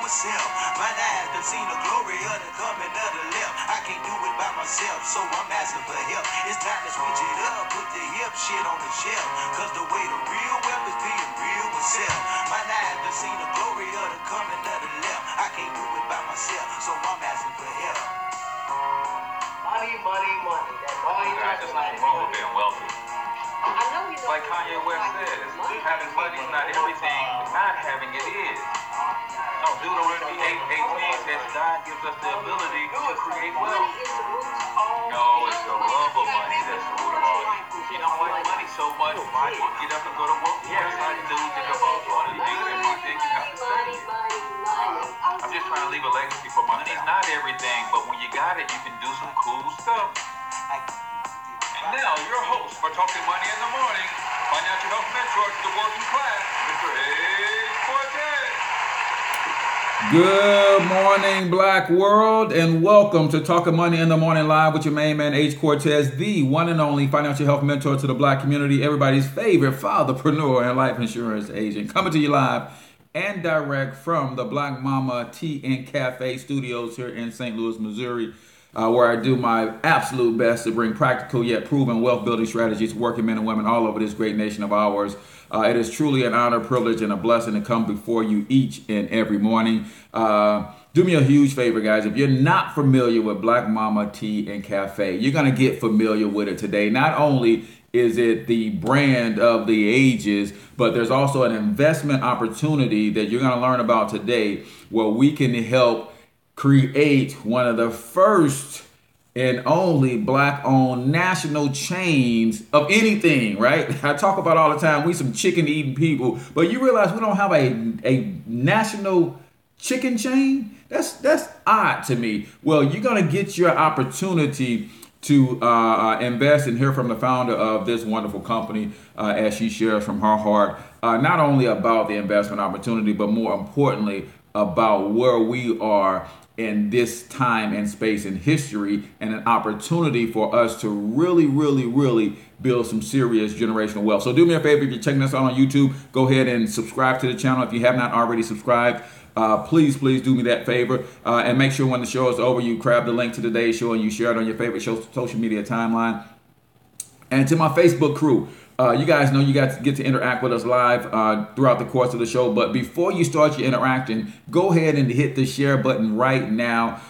myself. My eyes done seen the glory of the coming of the left. I can't do it by myself, so I'm asking for help. It's time to switch it up, put the hip shit on the shelf. Cause the way the real wealth is being real with self. My eyes done seen the glory of the coming of the left. I can't do it by myself, so I'm asking for help. Money, money, money. That's all you Guys, there's nothing wrong with being wealthy. I know you know. Like Kanye West says, having money is not everything, but not having it is. No, Deuteronomy 8:18 says God gives us the ability to create wealth. No, it's the love of money that's the root of all evil. You don't like money so much, why you get up and go to work? Yes, I do think about all the things that one day you have to study. I'm just trying to leave a legacy for money's not everything, but when you got it, you can do some cool stuff. And now, your host for Talking Money in the Morning, financial health mentor to the working class, Mr. A. Cortez. Good morning, Black World, and welcome to Talking Money in the Morning Live with your main man, H. Cortez, the one and only financial health mentor to the Black community, everybody's favorite fatherpreneur and life insurance agent, coming to you live and direct from the Black Mama Tea and Cafe studios here in St. Louis, Missouri, where I do my absolute best to bring practical yet proven wealth building strategies to working men and women all over this great nation of ours. It is truly an honor, privilege, and a blessing to come before you each and every morning. Do me a huge favor, guys. If you're not familiar with Black Mama Tea and Cafe, you're going to get familiar with it today. Not only is it the brand of the ages, but there's also an investment opportunity that you're going to learn about today where we can help create one of the first and only Black-owned national chains of anything, right? I talk about all the time, we some chicken-eating people, but you realize we don't have a national chicken chain? That's odd to me. Well, you're going to get your opportunity to invest and hear from the founder of this wonderful company as she shares from her heart, not only about the investment opportunity, but more importantly, about where we are in this time and space in history and an opportunity for us to really, really, really build some serious generational wealth. So do me a favor, if you're checking us out on YouTube, go ahead and subscribe to the channel. If you have not already subscribed, please do me that favor and make sure when the show is over, you grab the link to today's show and you share it on your favorite social media timeline. And to my Facebook crew, you guys know you guys get to interact with us live throughout the course of the show. But before you start your interacting, go ahead and hit the share button right now.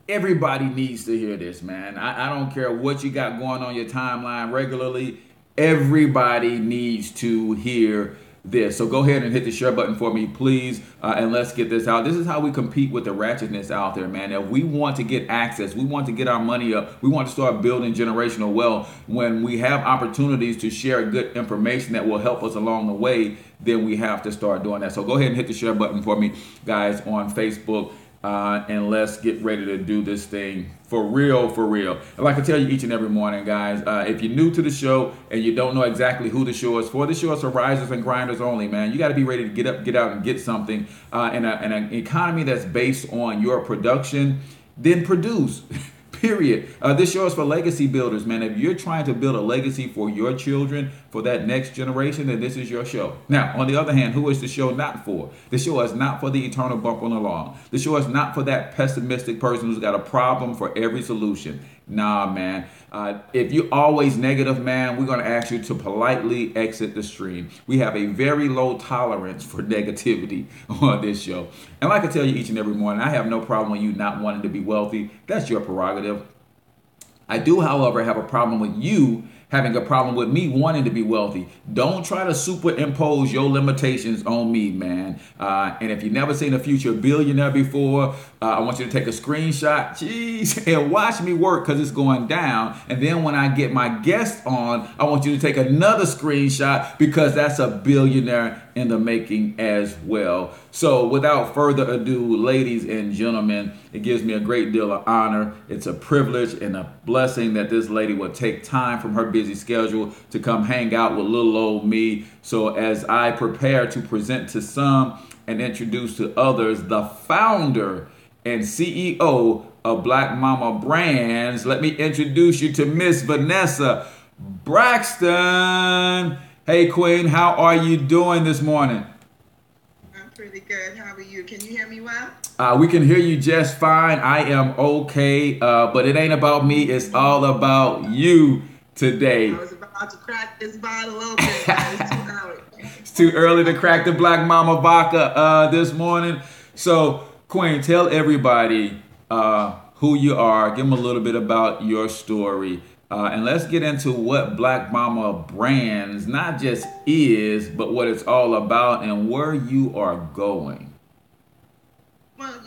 Everybody needs to hear this, man. I don't care what you got going on your timeline regularly. Everybody needs to hear this. So go ahead and hit the share button for me, please, and let's get this out. This is how we compete with the ratchetness out there, man. If we want to get access, we want to get our money up, we want to start building generational wealth, when we have opportunities to share good information that will help us along the way, then we have to start doing that. So go ahead and hit the share button for me, guys, on Facebook. And let's get ready to do this thing for real, for real. And like I tell you each and every morning, guys, if you're new to the show and you don't know exactly who the show is for risers and grinders only, man. You got to be ready to get up, get out, and get something in an economy that's based on your production, then produce. Period. This show is for legacy builders, man. If you're trying to build a legacy for your children, for that next generation, then this is your show. Now, on the other hand, who is the show not for? The show is not for the eternal bump on the lawn. The show is not for that pessimistic person who's got a problem for every solution. Nah, man. If you're always negative, man, we're going to ask you to politely exit the stream. We have a very low tolerance for negativity on this show. And like I tell you each and every morning, I have no problem with you not wanting to be wealthy. That's your prerogative. I do, however, have a problem with you having a problem with me wanting to be wealthy. Don't try to superimpose your limitations on me, man. And if you've never seen a future billionaire before, I want you to take a screenshot, and watch me work because it's going down. And then when I get my guest on, I want you to take another screenshot because that's a billionaire in the making as well. So without further ado, ladies and gentlemen, it gives me a great deal of honor. It's a privilege and a blessing that this lady would take time from her busy schedule to come hang out with little old me. So as I prepare to present to some and introduce to others the founder and CEO of Black Mama Brands, let me introduce you to Miss Vanessa Braxton. Hey, Queen, how are you doing this morning? Pretty good. How are you? Can you hear me well? We can hear you just fine. I am okay, but it ain't about me. It's all about you today. I was about to crack this bottle open, but it's too early. It's too early to crack the Black Mama vodka this morning. So, Queen, tell everybody who you are. Give them a little bit about your story. And let's get into what Black Mama Brands not just is, but what it's all about and where you are going. Well,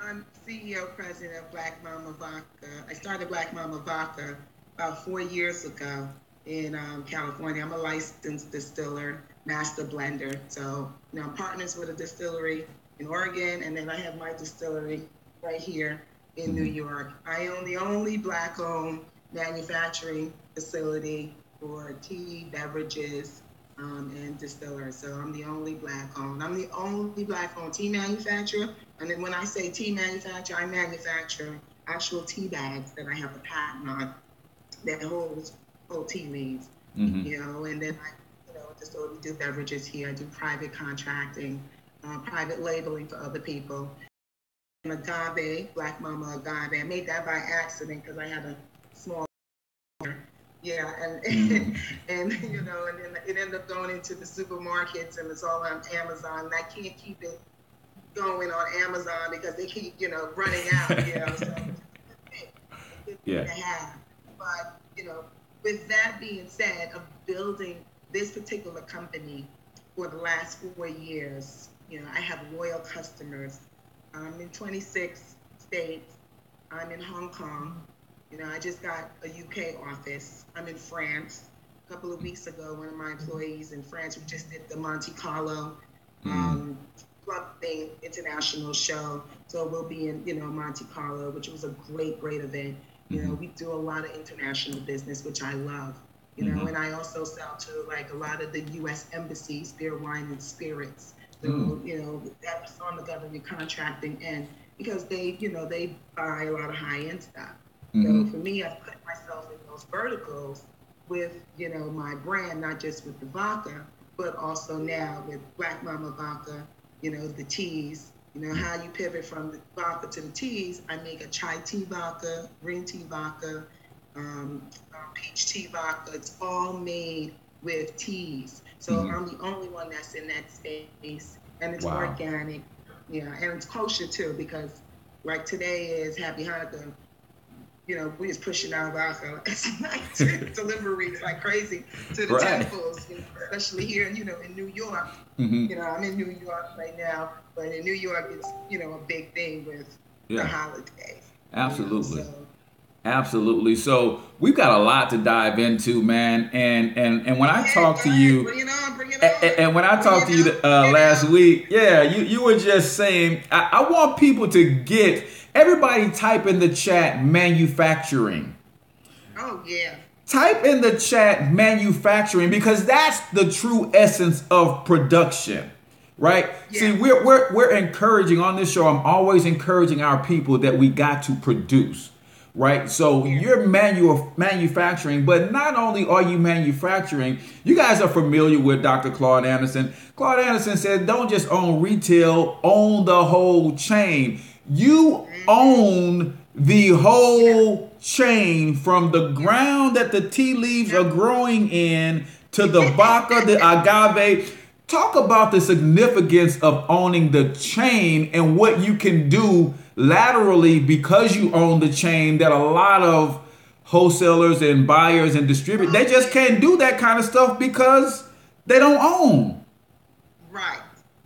I'm CEO, president of Black Mama Vodka. I started Black Mama Vodka about 4 years ago in California. I'm a licensed distiller, master blender. So, I'm partners with a distillery in Oregon, and then I have my distillery right here in New York. I own the only Black-owned manufacturing facility for tea, beverages, and distillers. So I'm the only Black-owned. I'm the only Black-owned tea manufacturer. And then when I say tea manufacturer, I manufacture actual tea bags that I have a patent on that holds whole tea leaves. And then I, just only do beverages here. I do private contracting, private labeling for other people. And agave, Black Mama agave. I made that by accident because I had a small, and and then it ended up going into the supermarkets, and it's all on Amazon. And I can't keep it going on Amazon because they keep running out. So it's a good thing to have. But with that being said, of building this particular company for the last 4 years, I have loyal customers. I'm in 26 states. I'm in Hong Kong. I just got a UK office. I'm in France. A couple of weeks ago, one of my employees in France, we just did the Monte Carlo Club Thing International show. So we'll be in, Monte Carlo, which was a great event. We do a lot of international business, which I love. And I also sell to a lot of the U.S. embassies, beer, wine, and spirits. So, that's on the government contracting end because they buy a lot of high-end stuff. So for me, I've put myself in those verticals with, my brand, not just with the vodka, but also now with Black Mama Vodka, the teas, how you pivot from the vodka to the teas. I make a chai tea vodka, green tea vodka, peach tea vodka. It's all made with teas. So I'm the only one that's in that space, and it's organic, and it's kosher too, because like today is Happy Hanukkah. We just pushing out vodka last night, deliveries like crazy to the temples, especially here, in New York. I'm in New York right now, but in New York, it's, a big thing with the holidays. Absolutely. Absolutely. So we've got a lot to dive into, man. And when I talked to you, bring it on. And when I talked to you last week, you were just saying, I want people to get, everybody type in the chat manufacturing. Oh, yeah. Type in the chat manufacturing, because that's the true essence of production, right? Yeah. See, we're encouraging on this show. I'm always encouraging our people that we got to produce. Right. So you're manufacturing, but not only are you manufacturing, you guys are familiar with Dr. Claude Anderson. Claude Anderson said, don't just own retail, own the whole chain. You own the whole chain, from the ground that the tea leaves are growing in to the vodka, the agave. Talk about the significance of owning the chain and what you can do laterally because you own the chain that a lot of wholesalers and buyers and distributors, they just can't do that kind of stuff because they don't own. Right.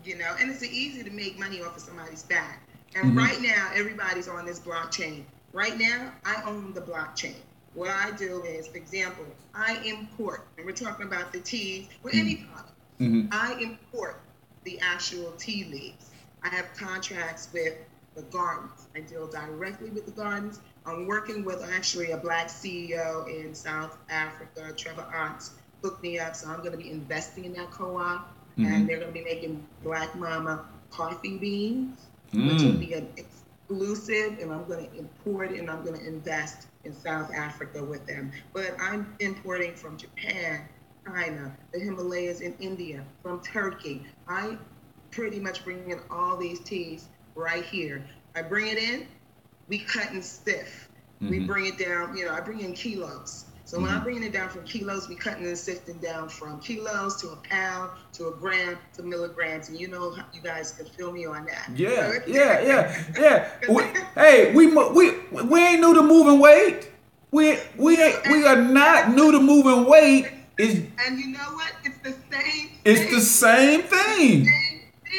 And it's easy to make money off of somebody's back. And right now, everybody's on this blockchain. Right now, I own the blockchain. What I do is, for example, I import, and we're talking about the teas or any product. I import the actual tea leaves. I have contracts with the gardens. I deal directly with the gardens. I'm working with actually a Black CEO in South Africa, Trevor Arts, hooked me up. So I'm going to be investing in that co-op, and they're going to be making Black Mama coffee beans, which will be an exclusive, and I'm going to import it, and I'm going to invest in South Africa with them. But I'm importing from Japan, China, the Himalayas in India, from Turkey. I pretty much bring in all these teas right here. I bring it in, we cut and sift. We bring it down, I bring in kilos. So when I'm bringing it down from kilos, we cutting and sifting down from kilos to a pound to a gram to milligrams. And you guys can feel me on that. Yeah. We ain't new to moving weight. We are not new to moving weight. And you know what? It's the same. It's the same thing.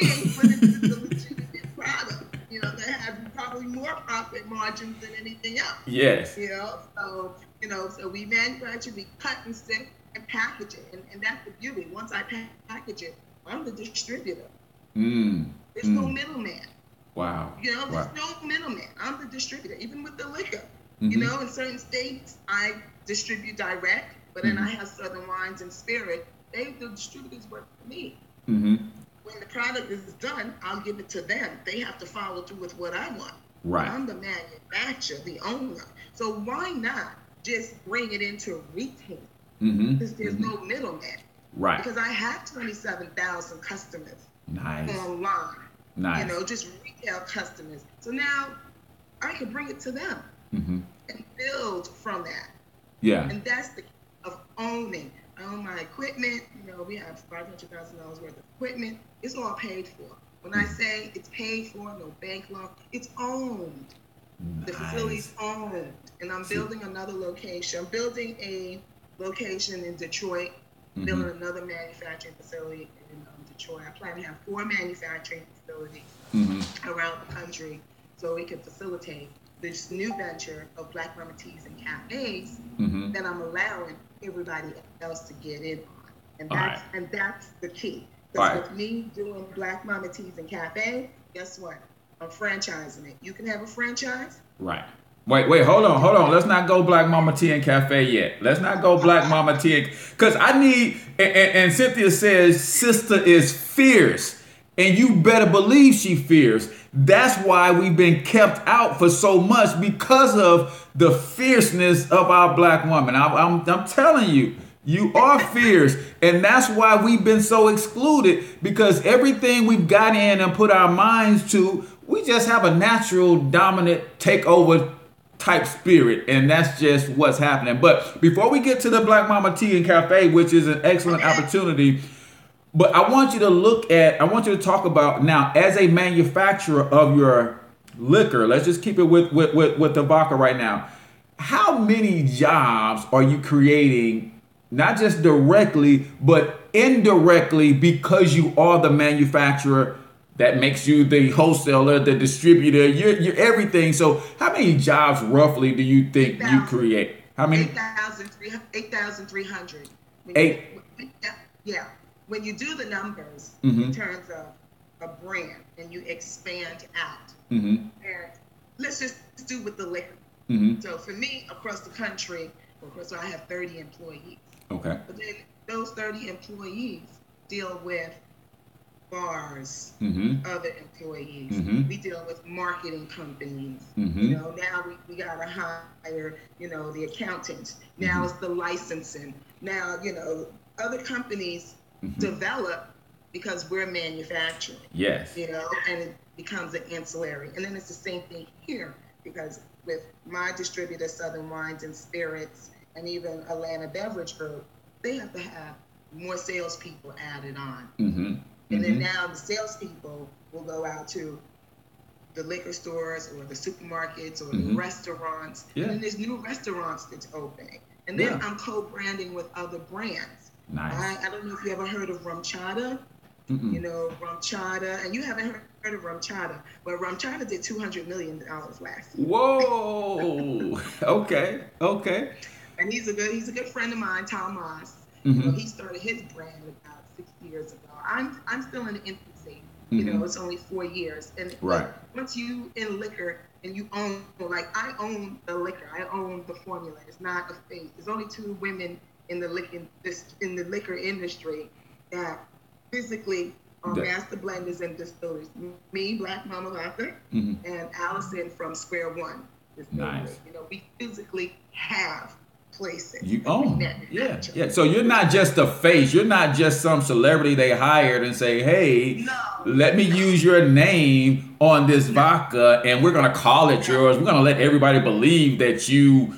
But it's a legitimate product. That has probably more profit margins than anything else. Yes. So we manufacture, we cut and sift and package it, and that's the beauty. Once I package it, I'm the distributor. There's no middleman. Wow. There's no middleman. I'm the distributor, even with the liquor. In certain states, I distribute direct, but then I have Southern Wines and Spirit. The distributors work for me. When the product is done, I'll give it to them. They have to follow through with what I want. Right. I'm the manufacturer, the owner. So why not just bring it into retail? Because there's no middleman. Right. Because I have 27,000 customers. Nice. Online. Nice. Just retail customers. So now I can bring it to them and build from that. Yeah. And that's the key of owning. I own my equipment. We have $500,000 worth of equipment. It's all paid for. When I say it's paid for, no bank loan, it's owned. Nice. The facility's owned. And I'm building another location. I'm building a location in Detroit, building another manufacturing facility in Detroit. I plan to have 4 manufacturing facilities around the country so we can facilitate this new venture of Black Mama Teas and cafes that I'm allowing everybody else to get in on. And that's the key. Because with me doing Black Mama Teas and Cafe, guess what? I'm franchising it. You can have a franchise. Right. Wait, hold on. Let's not go Black Mama Tea and Cafe yet. Let's not go Black Mama Tea. Because I need, and Cynthia says, sister is fierce. And you better believe she fierce. That's why we've been kept out for so much, because of the fierceness of our Black woman. I'm telling you. You are fierce, and that's why we've been so excluded, because everything we've got in and put our minds to, we just have a natural dominant takeover type spirit, and that's just what's happening. But before we get to the Black Mama Tea and Cafe, which is an excellent opportunity, but I want you to talk about now, as a manufacturer of your liquor, let's just keep it with the vodka right now. How many jobs are you creating? Not just directly, but indirectly, because you are the manufacturer that makes you the wholesaler, the distributor, you're everything. So how many jobs roughly do you think you create? How many? 8,300. Yeah. When you do the numbers in terms of a brand and you expand out, and let's just do with the liquor. So for me, across the country, so I have 30 employees. Okay. But then those 30 employees deal with bars, other employees. We deal with marketing companies. Now we got to hire, the accountants. Now it's the licensing. Now, other companies develop because we're manufacturing. Yes. And it becomes an ancillary. And then it's the same thing here, because with my distributor, Southern Wines and Spirits, and even Atlanta Beverage Group, they have to have more salespeople added on. And then now the salespeople will go out to the liquor stores or the supermarkets or the restaurants. And then there's new restaurants that's opening. And then I'm co-branding with other brands. Nice. I don't know if you ever heard of Rum Chata. Rum Chata, and you haven't heard of Rum Chata, but Rum Chata did $200 million last year. Whoa. Okay. And he's a good friend of mine, Tom Moss. He started his brand about 6 years ago. I'm still in the infancy. It's only 4 years. And once you in liquor and you own, like I own the liquor, I own the formula. It's not a fake. There's only 2 women in the liquor industry that physically are master blenders and distillers. Me, Black Mama Vodka, and Allison from Square One. Nice. We physically have place it. You own it. Yeah, yeah. So you're not just a face. You're not just some celebrity they hired and say, hey, let me use your name on this vodka and we're going to call it yours. We're going to let everybody believe that you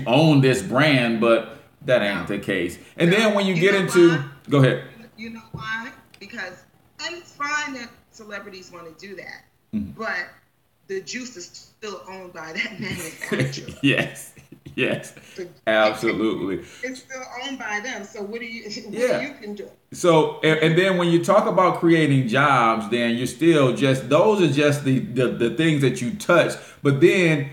own this brand, but that ain't the case. And then when you get into, go ahead. You know why? Because, and it's fine that celebrities want to do that, but the juice is still owned by that manufacturer. Yes, absolutely. It's still owned by them. So what do you can do? So, and then when you talk about creating jobs, then you're still just, those are just the things that you touch. But then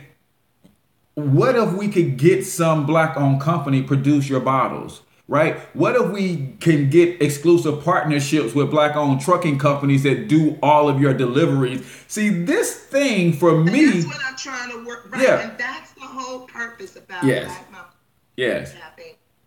what if we could get some Black-owned company produce your bottles? Right? What if we can get exclusive partnerships with Black-owned trucking companies that do all of your deliveries? See, this thing for me... That's what I'm trying to work, right? Yeah. And that's the whole purpose about Yes. Black Mama Yes.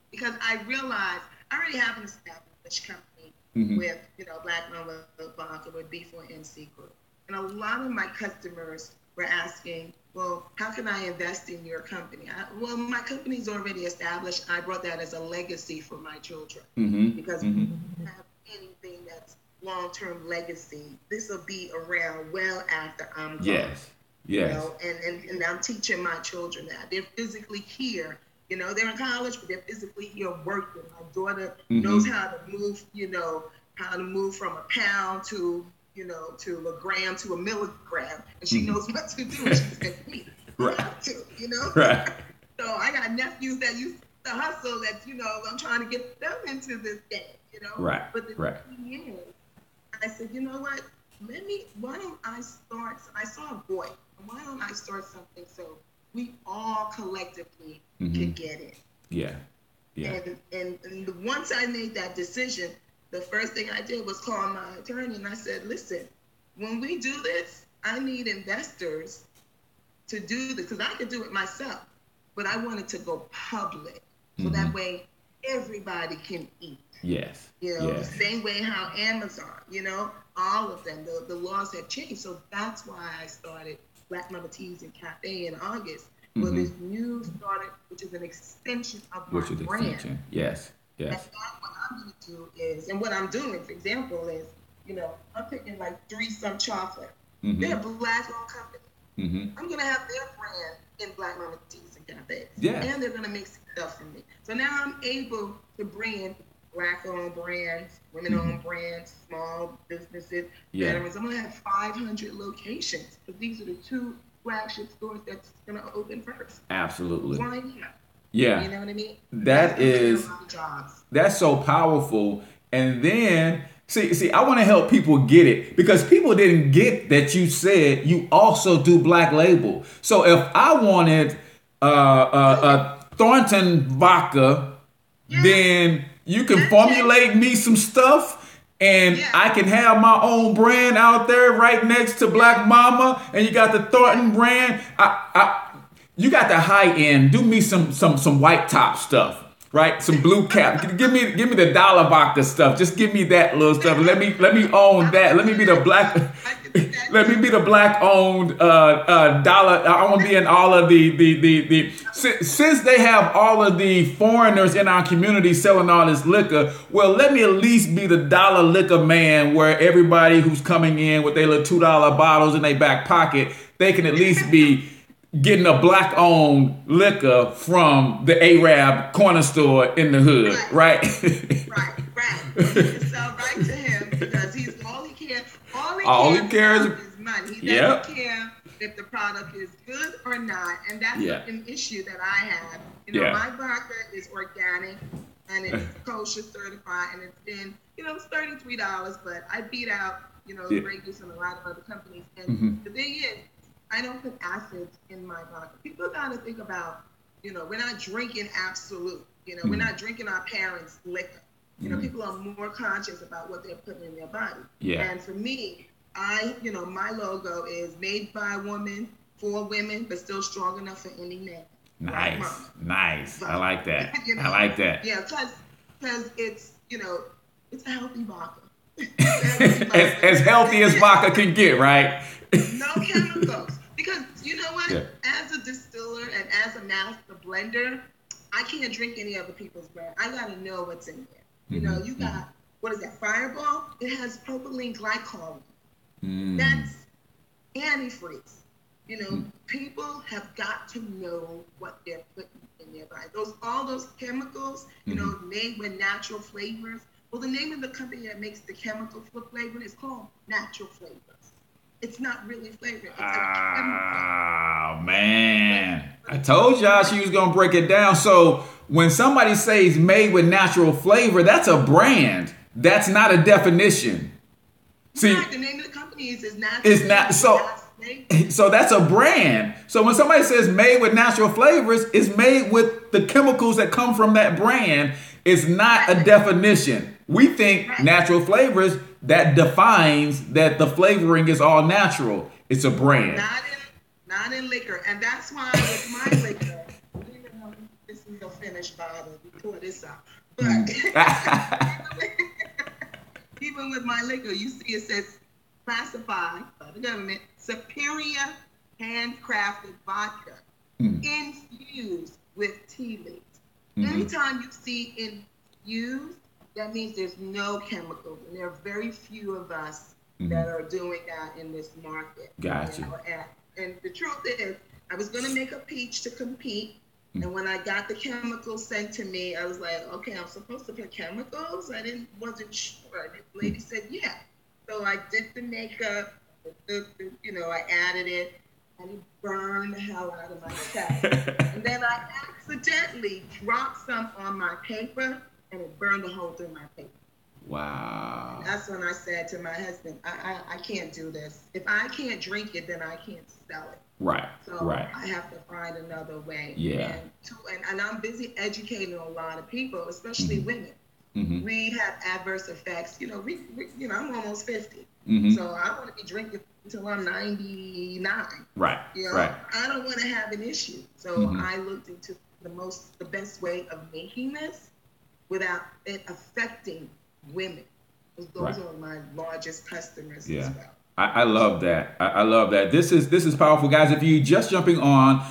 Because I realized I already have an established company with, Black Mama Vodka with B4MC Group. And a lot of my customers were asking, well, how can I invest in your company? Well, my company's already established. I brought that as a legacy for my children because we don't have anything that's long-term legacy. This will be around well after I'm gone. Yes. And I'm teaching my children that. They're physically here. They're in college, but they're physically here working. My daughter knows how to move, how to move from a pound to a gram to a milligram, and she knows what to do. And she said, "Me, right? Right. So I got nephews that used to hustle. That I'm trying to get them into this game. Right. But the thing is, I said, you know what? Why don't I start? I saw a void. Why don't I start something so we all collectively can get it? Yeah. And once I made that decision, the first thing I did was call my attorney and I said, listen, when we do this, I need investors to do this because I could do it myself, but I want it to go public so that way everybody can eat. Yes. The same way how Amazon, all of them, the laws have changed. So that's why I started Black Mama Teas and Cafe in August. Well, this new started, which is an extension of my brand. Yes. And what I'm going to do is, and what I'm doing, for example, is, I'm picking like 3-some chocolate. They're a Black-owned company. I'm going to have their brand in Black Mama Teas and Cafes. Yeah. And they're going to make stuff for me. So now I'm able to bring in Black-owned brands, women-owned brands, small businesses, veterans. I'm going to have 500 locations. But these are the 2 flagship stores that's going to open first. Absolutely. Why not? Yeah. You know what I mean? That's so powerful. And then, see, I want to help people get it because people didn't get that you said you also do Black Label. So if I wanted a Thornton vodka, then you can formulate me some stuff and I can have my own brand out there right next to Black Mama, and you got the Thornton brand. You got the high end. Do me some white top stuff, right? Some blue cap. Give me the dollar vodka stuff. Just give me that little stuff. Let me own that. Let me be the black. Let me be the Black owned dollar. I want to be in all of the. Since they have all of the foreigners in our community selling all this liquor, well, let me at least be the dollar liquor man, where everybody who's coming in with their little $2 bottles in their back pocket, they can at least be getting a Black-owned liquor from the Arab corner store in the hood, right? Right. You can sell right to him because he's all he cares. All he cares is money. He doesn't care if the product is good or not, and that's an issue that I have. My vodka is organic and it's kosher certified, and it's been, it's $33, but I beat out, the Breakers and a lot of other companies. And the thing is, I don't put acids in my vodka. People got to think about, we're not drinking Absolute. We're not drinking our parents' liquor. People are more conscious about what they're putting in their body. Yeah. And for me, my logo is made by a woman, for women, but still strong enough for any man. Nice. I like that. I like that. Yeah, because it's, it's a healthy vodka. as healthy as vodka can get, right? No chemicals. Because you know what? Yeah. As a distiller and as a master blender, I can't drink any other people's brand. I gotta know what's in there. You know, you got, what is that, Fireball? It has propylene glycol. That's antifreeze. You know, people have got to know what they're putting in their body. All those chemicals, you know, made with natural flavors. Well, the name of the company that makes the chemical flavor is called Natural Flavors. It's not really flavor. It's a chemical. Oh, man. I told y'all she was going to break it down. So when somebody says made with natural flavor, that's a brand. That's not a definition. See, the name of the company is natural. It's not so that's a brand. So when somebody says made with natural flavors, it's made with the chemicals that come from that brand. It's not a definition. We think natural flavors, that defines that the flavoring is all natural. It's a brand. Not in liquor. And that's why with my liquor, even though this is a finished bottle, we pour this out. But even with my liquor, you see it says classified by the government superior handcrafted vodka infused with tea leaves. Anytime you see infused, that means there's no chemicals, and there are very few of us that are doing that in this market. Gotcha. You know, and the truth is, I was going to make a peach to compete, and when I got the chemicals sent to me, I was like, okay, I'm supposed to put chemicals? Wasn't sure. And the lady said, yeah. So I did the makeup, you know, I added it, and it burned the hell out of my chest. And then I accidentally dropped some on my paper, and it burned the hole through my paper. Wow. And that's when I said to my husband, I can't do this. If I can't drink it, then I can't sell it. Right. So right. I have to find another way. Yeah. And I'm busy educating a lot of people, especially women. We have adverse effects. You know, you know, I'm almost 50. So I want to be drinking until I'm 99. Right. You know, right. I don't want to have an issue. So I looked into the best way of making this without it affecting women. Those are my largest customers as well. I love that. I love that. This is powerful, guys. If you're just jumping on,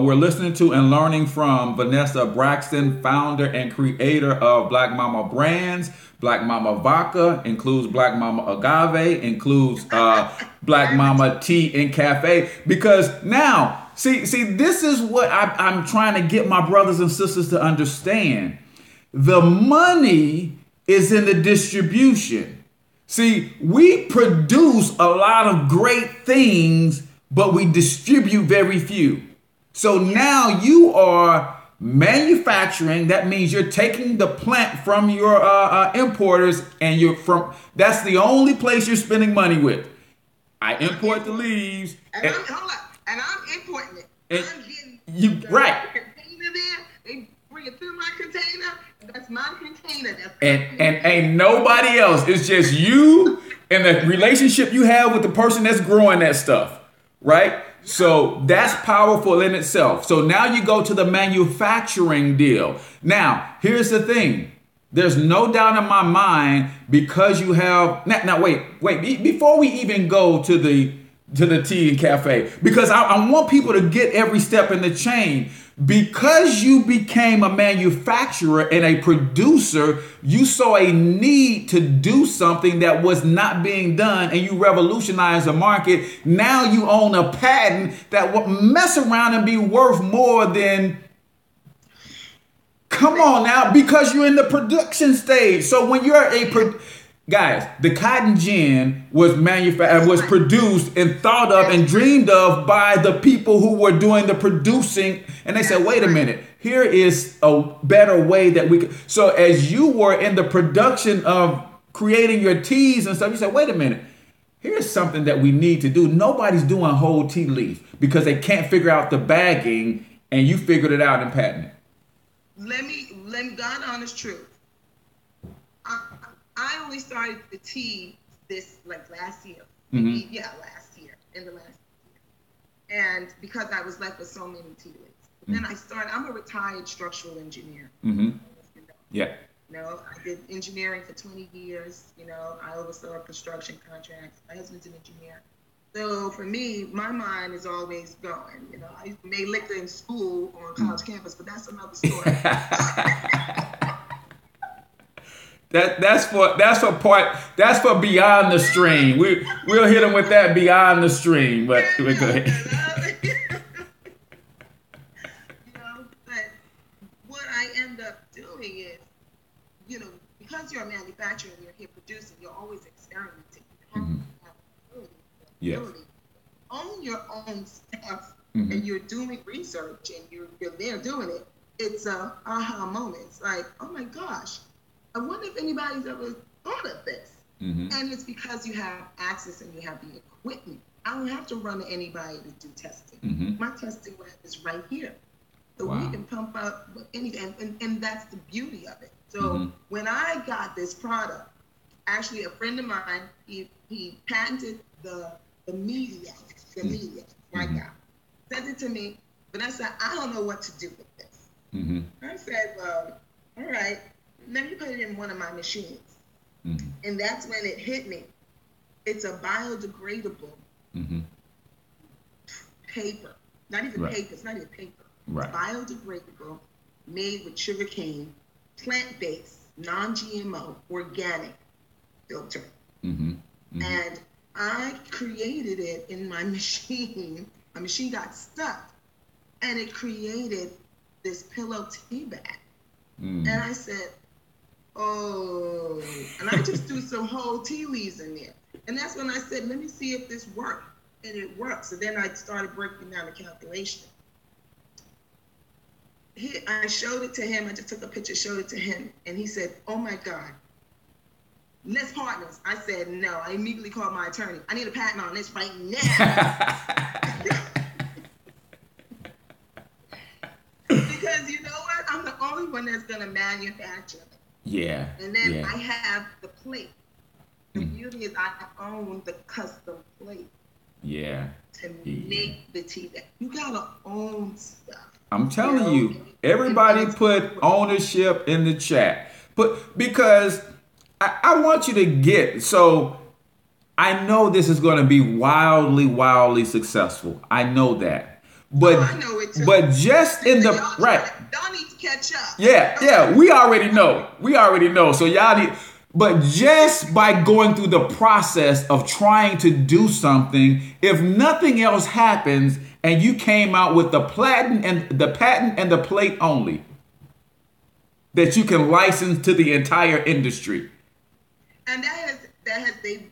we're listening to and learning from Vanessa Braxton, founder and creator of Black Mama Brands. Black Mama Vodka includes Black Mama Agave, includes Black Mama Tea and Cafe. Because now, see, this is what I'm trying to get my brothers and sisters to understand. The money is in the distribution. See, we produce a lot of great things, but we distribute very few. So now you are manufacturing. That means you're taking the plant from your importers, and that's the only place you're spending money with. I import the leaves. And I'm importing it. I'm getting the container there. They bring it through my container. That's my container. And ain't nobody else. It's just you and the relationship you have with the person that's growing that stuff, right? So that's powerful in itself. So now you go to the manufacturing deal. Now, here's the thing. There's no doubt in my mind, because you have now wait, before we even go to the tea and cafe, because I want people to get every step in the chain. Because you became a manufacturer and a producer, you saw a need to do something that was not being done, and you revolutionized the market. Now you own a patent that will mess around and be worth more than... Come on now, because you're in the production stage. So when you're guys, the cotton gin was produced and thought of and dreamed of by the people who were doing the producing. And they said, wait a minute, here is a better way that we could. So as you were in the production of creating your teas and stuff, you said, wait a minute, here's something that we need to do. Nobody's doing whole tea leaf because they can't figure out the bagging, and you figured it out and patented it. Let me God honest truth. I only started the tea last year. Maybe, last year, in the last year. And because I was left with so many tea leaves. Then I'm a retired structural engineer. Yeah. You know, I did engineering for 20 years. You know, I oversaw construction contracts. My husband's an engineer. So for me, my mind is always going. You know, I made liquor in school on college campus, but that's another story. That's for beyond the stream. We'll hit them with that beyond the stream. But go ahead. But what I end up doing is, because you're a manufacturer and you're here producing, you're always experimenting. You have the ability. Own your own stuff, and you're doing research and you're there doing it. It's a aha moment. It's like, oh my gosh, I wonder if anybody's ever thought of this. And it's because you have access and you have the equipment. I don't have to run to anybody to do testing. My testing lab is right here. So we can pump up anything. And that's the beauty of it. So when I got this product, actually a friend of mine, he patented the media, right now. Sent it to me, but I said, I don't know what to do with this. I said, well, all right, let me put it in one of my machines. And that's when it hit me. It's a biodegradable paper. Not even paper, it's not even paper. It's biodegradable, made with sugarcane, plant-based, non-GMO, organic filter. And I created it in my machine. My machine got stuck, and it created this pillow tea bag. And I said, oh, and I just threw some whole tea leaves in there. And that's when I said, let me see if this worked. And it worked. So then I started breaking down the calculation. I showed it to him. I just took a picture, showed it to him. And he said, oh my God, let's partners. I said, no. I immediately called my attorney. I need a patent on this right now. Because you know what? I'm the only one that's going to manufacture it. Yeah. And then I have the plate. The beauty is I own the custom plate. Yeah. To make the tea bag. You got to own stuff. I'm telling you, everybody put ownership in the chat. Because I want you to get, so I know this is going to be wildly successful. I know that. But I know it too. But just in the y'all need to catch up. Yeah, we already know. So y'all need, but just by going through the process of trying to do something, if nothing else happens and you came out with the patent and the plate only, that you can license to the entire industry. And that has they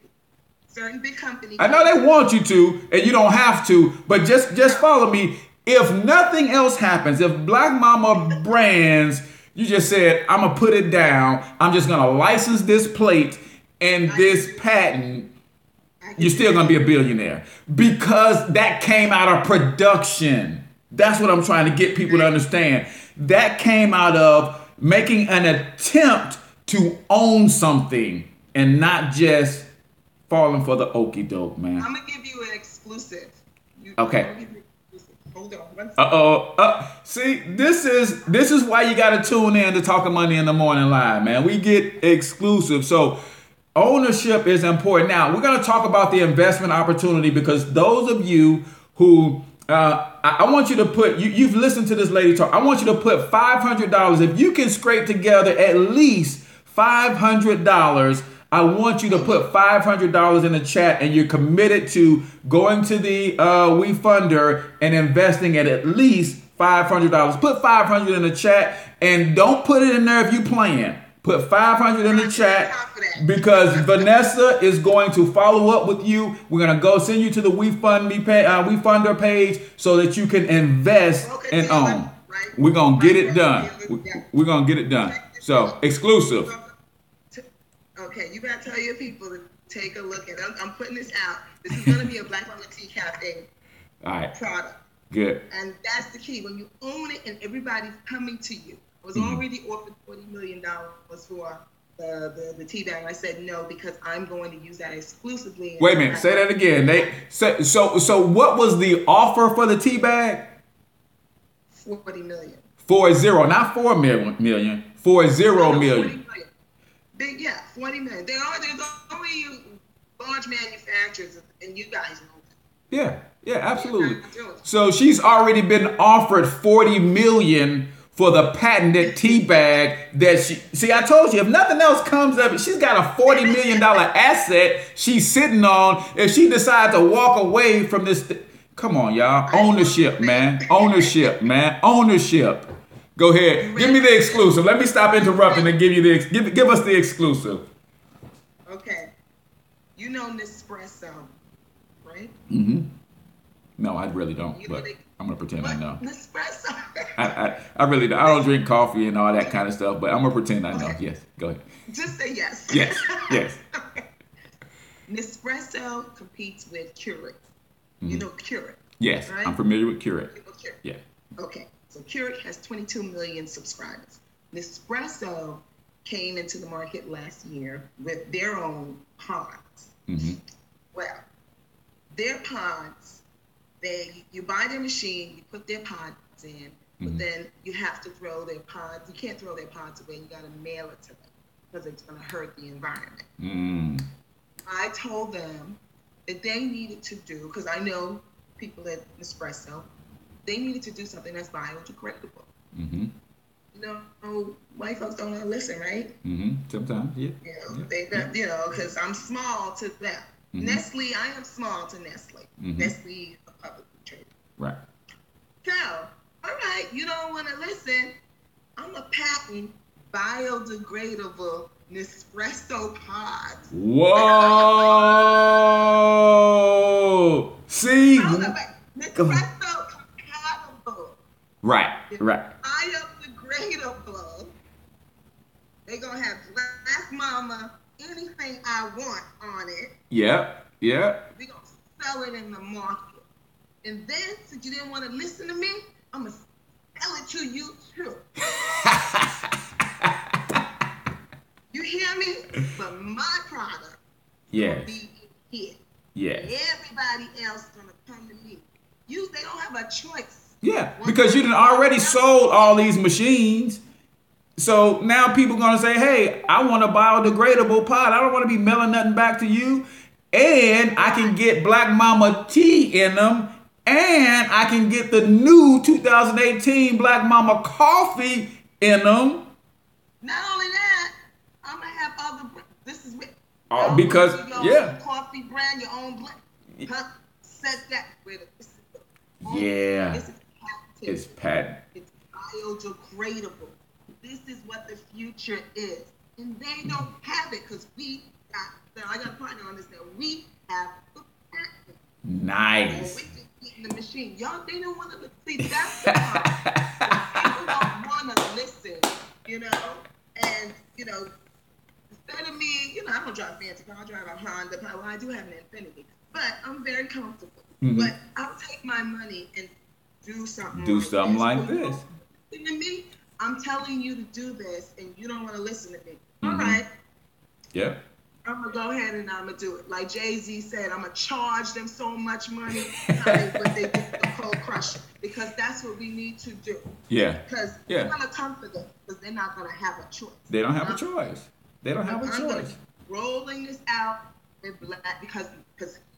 certain big companies. I know they want you to, and you don't have to, but just follow me. If nothing else happens, if Black Mama Brands, you just said, I'm gonna put it down, I'm just gonna license this plate and this patent, you're still gonna be a billionaire. Because that came out of production. That's what I'm trying to get people to understand. That came out of making an attempt to own something and not just falling for the okie doke, man. I'm gonna give you an exclusive. Okay. Hold on. See, this is why you got to tune in to Talking Money in the Morning Live, man. We get exclusive. So ownership is important. Now, we're going to talk about the investment opportunity because those of you who I want you to put, you've listened to this lady talk. I want you to put $500. If you can scrape together at least $500, I want you to put $500 in the chat, and you're committed to going to the WeFunder and investing at least $500. Put $500 in the chat, and don't put it in there if you plan. Put $500 in the chat because Vanessa is going to follow up with you. We're going to go send you to the WeFunder page so that you can invest and own. We're going to get it done. We're going to get it done. So, exclusive. Okay, you gotta tell your people to take a look at it. I'm putting this out. This is gonna be a Black Mama Tea Cafe product. Good. And that's the key. When you own it and everybody's coming to you. I was already offered $40 million for the tea bag. And I said no because I'm going to use that exclusively. Wait a minute, say that again. So what was the offer for the tea bag? $40 million. 40, not 4 million. 40 million. Big, yeah, $40 million. There's only large manufacturers, and you guys know Yeah, absolutely. So she's already been offered $40 million for the patented tea bag that she. See, I told you, if nothing else comes of it, she's got a $40 million asset she's sitting on. If she decides to walk away from this, come on, y'all, ownership, man, ownership. Go ahead, give me the exclusive. Let me stop interrupting and give you give us the exclusive. Okay, you know Nespresso, right? Mm-hmm. No, I really don't, but I'm gonna pretend I know. Nespresso. I really don't. I don't drink coffee and all that kind of stuff, but I'm gonna pretend I know. Okay. Yes, go ahead. Just say yes. Yes. Okay. Nespresso competes with Keurig. You know Keurig. Yes, right? I'm familiar with Keurig. Yeah. Okay, so Keurig has 22 million subscribers. Nespresso came into the market last year with their own pods. Mm-hmm. Well, their pods, you buy their machine, you put their pods in, but then you have to throw their pods. You can't throw their pods away. You got to mail it to them because it's going to hurt the environment. I told them that they needed to do, because I know people at Nespresso, they needed to do something that's biodegradable. Mm-hmm. You know, white folks don't want to listen, right? Mm-hmm. Sometimes, yeah. They because I'm small to them. Mm-hmm. Nestle, I am small to Nestle. Mm-hmm. Nestle, a publicly traded. Right. So, all right, you don't want to listen. I'm a patent biodegradable Nespresso pods. Whoa! See? Nespresso compatible. Right. Biodegradable. They're going to have Black Mama, anything I want on it. Yeah. We're going to sell it in the market. And then, since you didn't want to listen to me, I'm going to sell it to you too. You hear me? But my product will be here. Yes. Everybody else going to come to me. They don't have a choice. Yeah, because you done already sold all these machines. So now people going to say, hey, I want a biodegradable pod. I don't want to be mailing nothing back to you. And I can get Black Mama tea in them. And I can get the new 2018 Black Mama coffee in them. Not only that, I'm going to have other, this is what, because, your own coffee brand, your own blend. Set that with it. It's patent. It's biodegradable. This is what the future is. And they don't have it because I got a partner on this now. We have the patent. Nice. We can eat in the machine. Y'all, they don't want to see. That's the problem. People don't want to listen, and, instead of me, I don't drive fancy car. I drive a Honda. Well, I do have an Infiniti, but I'm very comfortable. Mm-hmm. But I'll take my money and do something like this. Listen to me. I'm telling you to do this, and you don't want to listen to me. Mm-hmm. All right. Yeah. I'm going to go ahead and I'm going to do it. Like Jay-Z said, I'm going to charge them so much money, but they get the cold crush, because that's what we need to do. Yeah. Because we're going to come for them, because they're not going to have a choice. They don't have a choice. I'm rolling this out with Black, because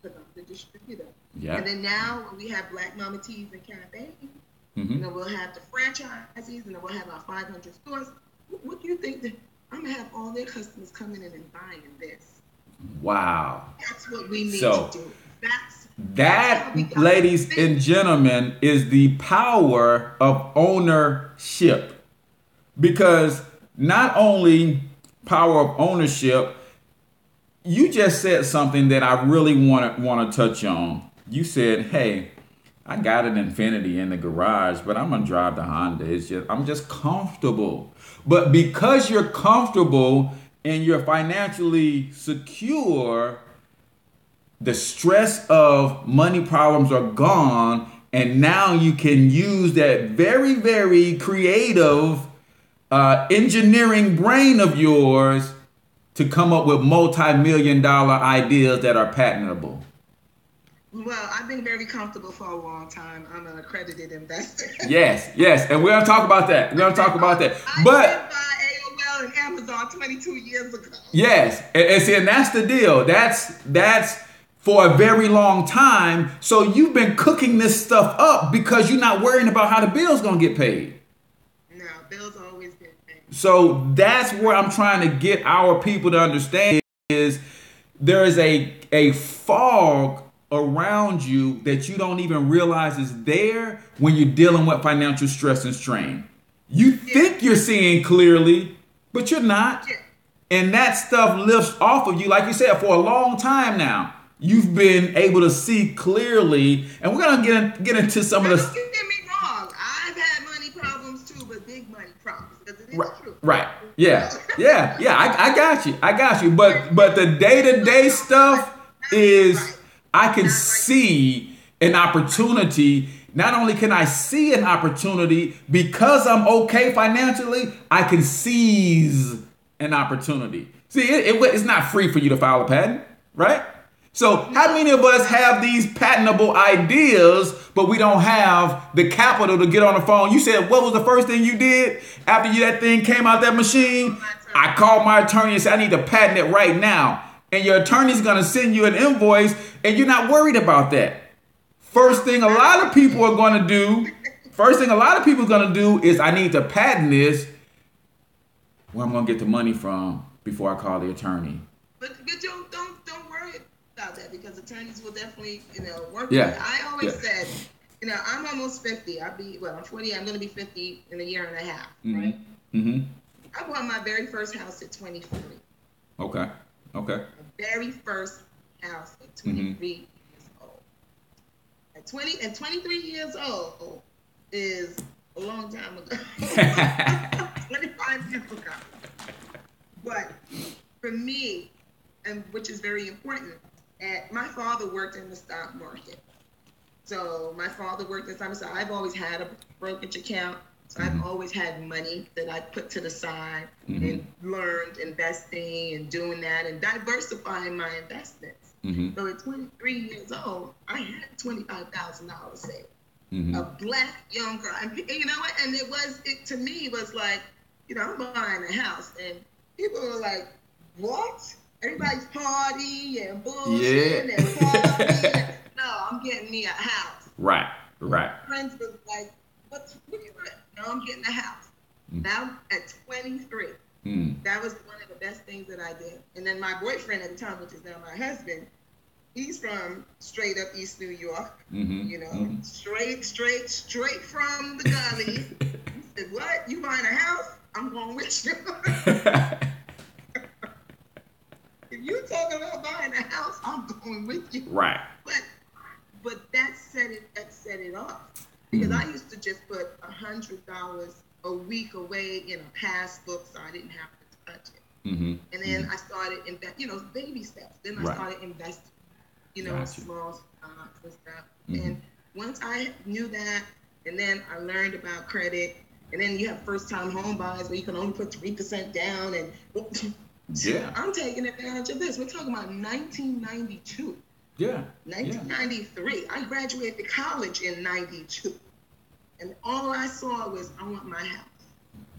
I'm the distributor. Yeah. And then now when we have Black Mama Teas and Cafe, and then we'll have the franchisees, and then we'll have our 500 stores. What do you think that I'm going to have all their customers coming in and buying this? Wow. That's what we need to do. That, ladies and gentlemen, is the power of ownership. Because not only power of ownership, you just said something that I really want to touch on. You said, hey, I got an Infiniti in the garage, but I'm going to drive the Honda. I'm just comfortable. But because you're comfortable and you're financially secure, the stress of money problems are gone. And now you can use that very, very creative engineering brain of yours to come up with multi-million-dollar ideas that are patentable. Well, I've been very comfortable for a long time. I'm an accredited investor. Yes, and we're going to talk about that. I did buy AOL and Amazon 22 years ago. Yes, and see, and that's the deal. That's for a very long time. So you've been cooking this stuff up because you're not worrying about how the bill's going to get paid. No, bills always get paid. So that's where I'm trying to get our people to understand is there is a fog around you that you don't even realize is there when you're dealing with financial stress and strain. You think you're seeing clearly, but you're not. Yeah. And that stuff lifts off of you, like you said, for a long time now. You've been able to see clearly, and we're gonna get into some of the. Don't get me wrong. I've had money problems too, but big money problems because it is true. Right. Yeah. I got you. But the day-to-day stuff is I can see an opportunity. Not only can I see an opportunity because I'm okay financially, I can seize an opportunity. See, it's not free for you to file a patent, right? So how many of us have these patentable ideas, but we don't have the capital to get on the phone? You said, what was the first thing you did after that thing came out that machine? I called my attorney and said, I need to patent it right now. And your attorney's going to send you an invoice and you're not worried about that. First thing a lot of people are going to do is I need to patent this. Where I'm going to get the money from before I call the attorney. But don't worry about that because attorneys will definitely, work Yeah. with it. I always said, I'm almost 50. I'm 40. I'm going to be 50 in a year and a half, right? Mm-hmm. I bought my very first house at 23. Okay. My very first house at 23 years old. At 23 years old is a long time ago. 25 years ago. But for me, and which is very important, my father worked in the stock market. So my father worked in the stock market. So I've always had a brokerage account. So I've always had money that I put to the side and learned investing and doing that and diversifying my investments. So at 23 years old, I had $25,000 saved. A black young girl. And you know what? And it to me was like, I'm buying a house. And people were like, what? Everybody's partying and bullshitting and partying. No, I'm getting me a house. Right. Friends was like, what are you doing? No, I'm getting a house. Now at 23, that was one of the best things that I did. And then my boyfriend at the time, which is now my husband, he's from straight up East New York, straight from the gully. He said, what? You buying a house? I'm going with you. If you talking about buying a house, I'm going with you. Right. But that set it off. Because I used to just put $100 a week away in a passbook so I didn't have to touch it. And then I started baby steps. Then I started investing, small stocks and stuff. And once I knew that, and then I learned about credit, and then you have first-time home buyers where you can only put 3% down, and I'm taking advantage of this. We're talking about 1992. 1993. I graduated college in 92. And all I saw was, I want my house.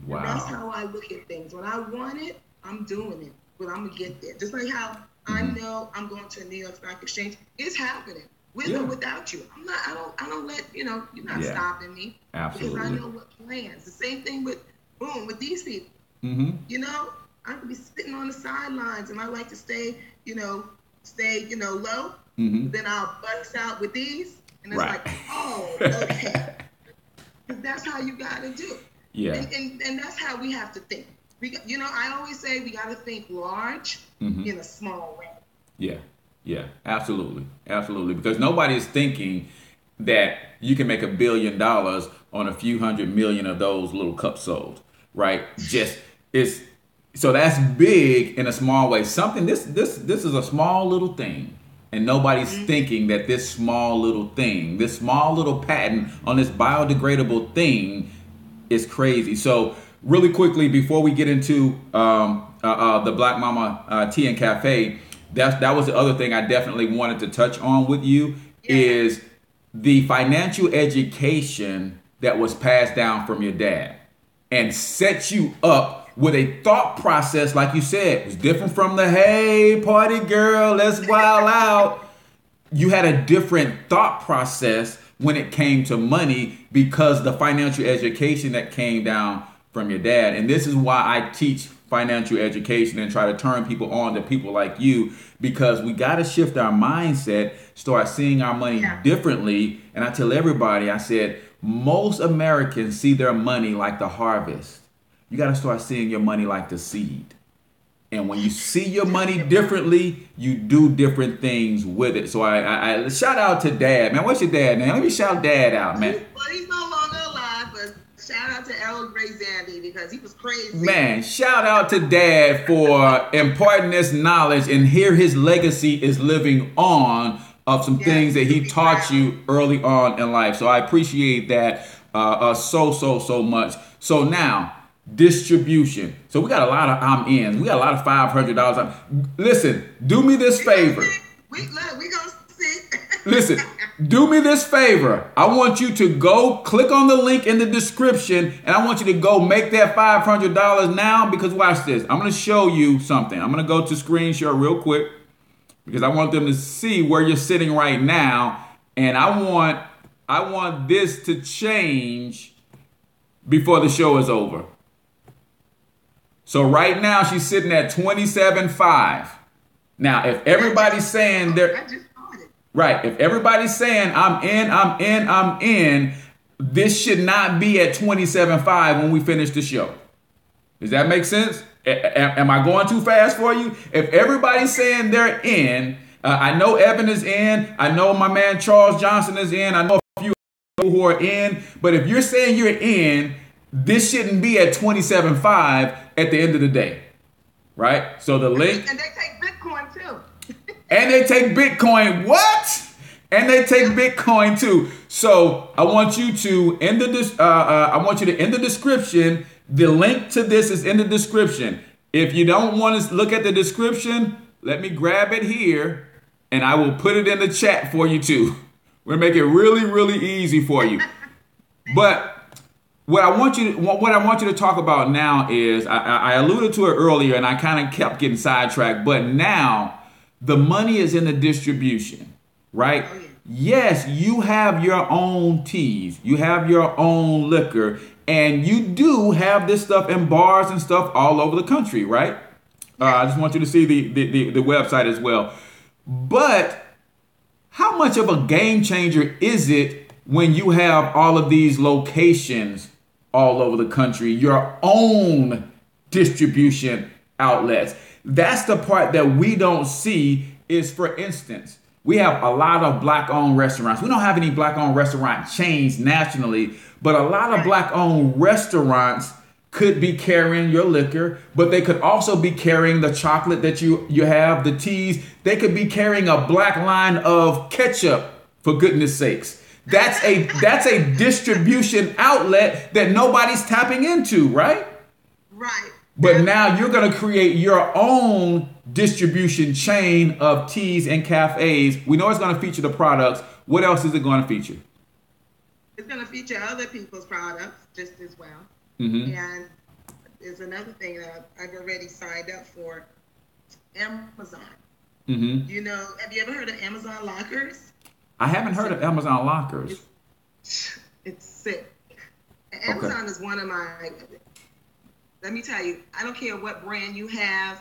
Wow. And that's how I look at things. When I want it, I'm doing it. But I'm going to get there. Just like how I know I'm going to a New York Stock Exchange. It's happening. With or without you. I don't let, you're not stopping me. Absolutely. Because I know what plans. The same thing with these people. I could be sitting on the sidelines and I like to stay low. Then I'll bust out with these, and it's like, oh, okay. Because that's how you got to do. Yeah. And that's how we have to think. I always say we got to think large in a small way. Yeah, absolutely. Because nobody is thinking that you can make $1 billion on a few hundred million of those little cups sold, right? So that's big in a small way. This is a small little thing. And nobody's thinking that this small little thing, this small little patent on this biodegradable thing is crazy. So really quickly, before we get into the Black Mama Tea and Cafe, that was the other thing I definitely wanted to touch on with you is the financial education that was passed down from your dad and set you up with a thought process, like you said, was different from the, hey, party girl, let's wild out. you had a different thought process when it came to money because the financial education that came down from your dad. And this is why I teach financial education and try to turn people on to people like you, because we got to shift our mindset, start seeing our money differently. And I tell everybody, I said, most Americans see their money like the harvest. You got to start seeing your money like the seed. And when you see your money differently, you do different things with it. So I shout out to Dad, man. What's your dad name? Let me shout Dad out, man. Well, he's no longer alive, but shout out to Ellen Gray Zandy because he was crazy. Man, shout out to Dad for imparting this knowledge, and here his legacy is living on of some things that he taught you early on in life. So I appreciate that so much. So now, distribution. So we got a lot of I'm in. We got a lot of $500. Listen, do me this favor. We gonna see. Listen, do me this favor. I want you to go click on the link in the description, and I want you to go make that $500 now, because watch this. I'm going to show you something. I'm going to go to screen share real quick because I want them to see where you're sitting right now, and I want this to change before the show is over. So right now she's sitting at 27.5. Now, if everybody's saying they're right, if everybody's saying I'm in, this should not be at 27.5 when we finish the show. Does that make sense? Am I going too fast for you? If everybody's saying they're in, I know Evan is in. I know my man Charles Johnson is in. I know a few who are in. But if you're saying you're in, this shouldn't be at 27.5 at the end of the day, right? So the link. And they take Bitcoin too. And they take Bitcoin. What? And they take Bitcoin too. So I want you to in the description. The link to this is in the description. If you don't want to look at the description, let me grab it here, and I will put it in the chat for you too. We're gonna make it really, really easy for you. But what I want you to talk about now is, I alluded to it earlier and I kind of kept getting sidetracked, but now the money is in the distribution, right? Oh, yeah. Yes, you have your own teas, you have your own liquor, and you do have this stuff in bars and stuff all over the country, right? I just want you to see the website as well. But how much of a game changer is it when you have all of these locations all over the country, your own distribution outlets? That's the part that we don't see is, for instance, we have a lot of Black-owned restaurants. We don't have any Black-owned restaurant chains nationally, but a lot of Black-owned restaurants could be carrying your liquor, but they could also be carrying the chocolate that you have, the teas. They could be carrying a Black line of ketchup, for goodness sakes. That's a distribution outlet that nobody's tapping into, right? Right. But now you're going to create your own distribution chain of teas and cafes. We know it's going to feature the products. What else is it going to feature? It's going to feature other people's products just as well. Mm-hmm. And there's another thing that I've already signed up for, Amazon. Mm-hmm. You know, have you ever heard of Amazon lockers? I haven't heard of Amazon lockers. It's sick. Amazon is one of my, let me tell you, I don't care what brand you have,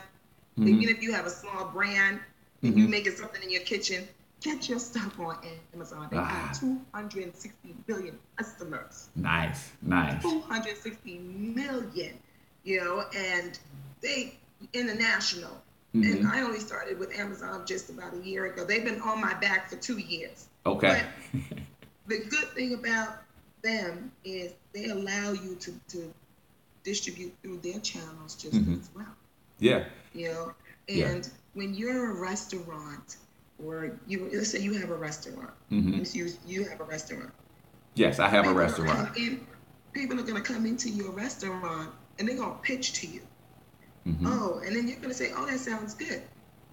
mm-hmm. even if you have a small brand and mm-hmm. you making something in your kitchen, get your stuff on Amazon. They have 260 million customers. Nice. 260 million, you know, and they international. Mm-hmm. And I only started with Amazon just about a year ago. They've been on my back for 2 years. Okay. But the good thing about them is they allow you to distribute through their channels just mm-hmm. as well. Yeah. You know, and when you're a restaurant, or let's say you have a restaurant. Mm-hmm. You have a restaurant. Yes, I have a restaurant. People are going to come into your restaurant and they're going to pitch to you. Mm-hmm. Oh, and then you're going to say, oh, that sounds good.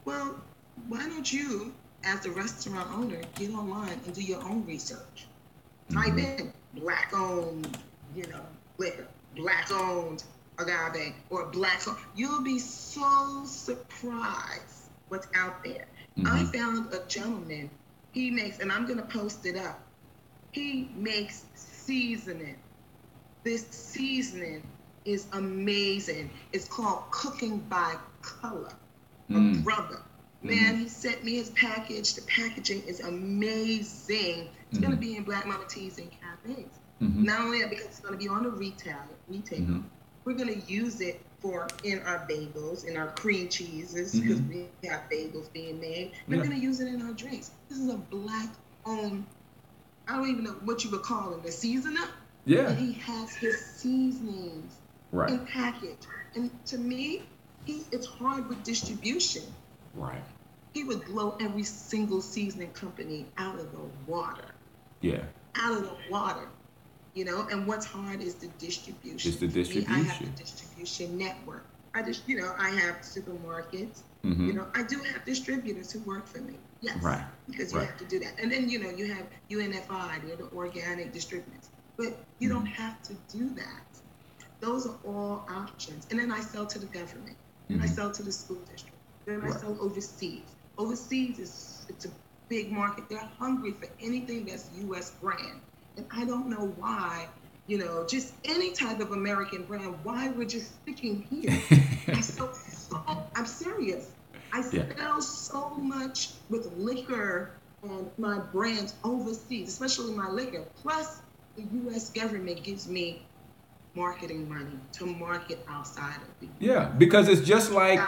Well, why don't you, as the restaurant owner, get online and do your own research? Mm-hmm. Type in Black-owned, liquor, Black-owned agave, or Black-owned. You'll be so surprised what's out there. Mm-hmm. I found a gentleman He makes, and I'm gonna post it up. He makes seasoning. This seasoning is amazing. It's called Cooking by Color. A brother. Man, he sent me his package. The packaging is amazing. It's gonna be in Black Mama Teas and cafes. Not only that, because it's gonna be on the retail. We're gonna use it in our bagels, in our cream cheeses, because we have bagels being made. We're gonna use it in our drinks. This is a Black-owned, I don't even know what you would call him, the seasoner. Yeah. And he has his seasonings in package. And to me, it's hard with distribution. Right. He would blow every single seasoning company out of the water. Yeah. Out of the water. You know, and what's hard is the distribution. It's the distribution. I have the distribution network. I have supermarkets. You know, I do have distributors who work for me. Yes. Right. Because you have to do that. And then, you know, you have UNFI, they're the organic distributors. But you don't have to do that. Those are all options. And then I sell to the government. And I sell to the school district. Then I sell overseas. Overseas it's a big market. They're hungry for anything that's U.S. brand. And I don't know why, you know, just any type of American brand, why we're just sticking here. I'm serious. I sell so much with liquor and my brands overseas, especially my liquor. Plus, the U.S. government gives me marketing money to market outside of the U.S. Yeah, because it's just like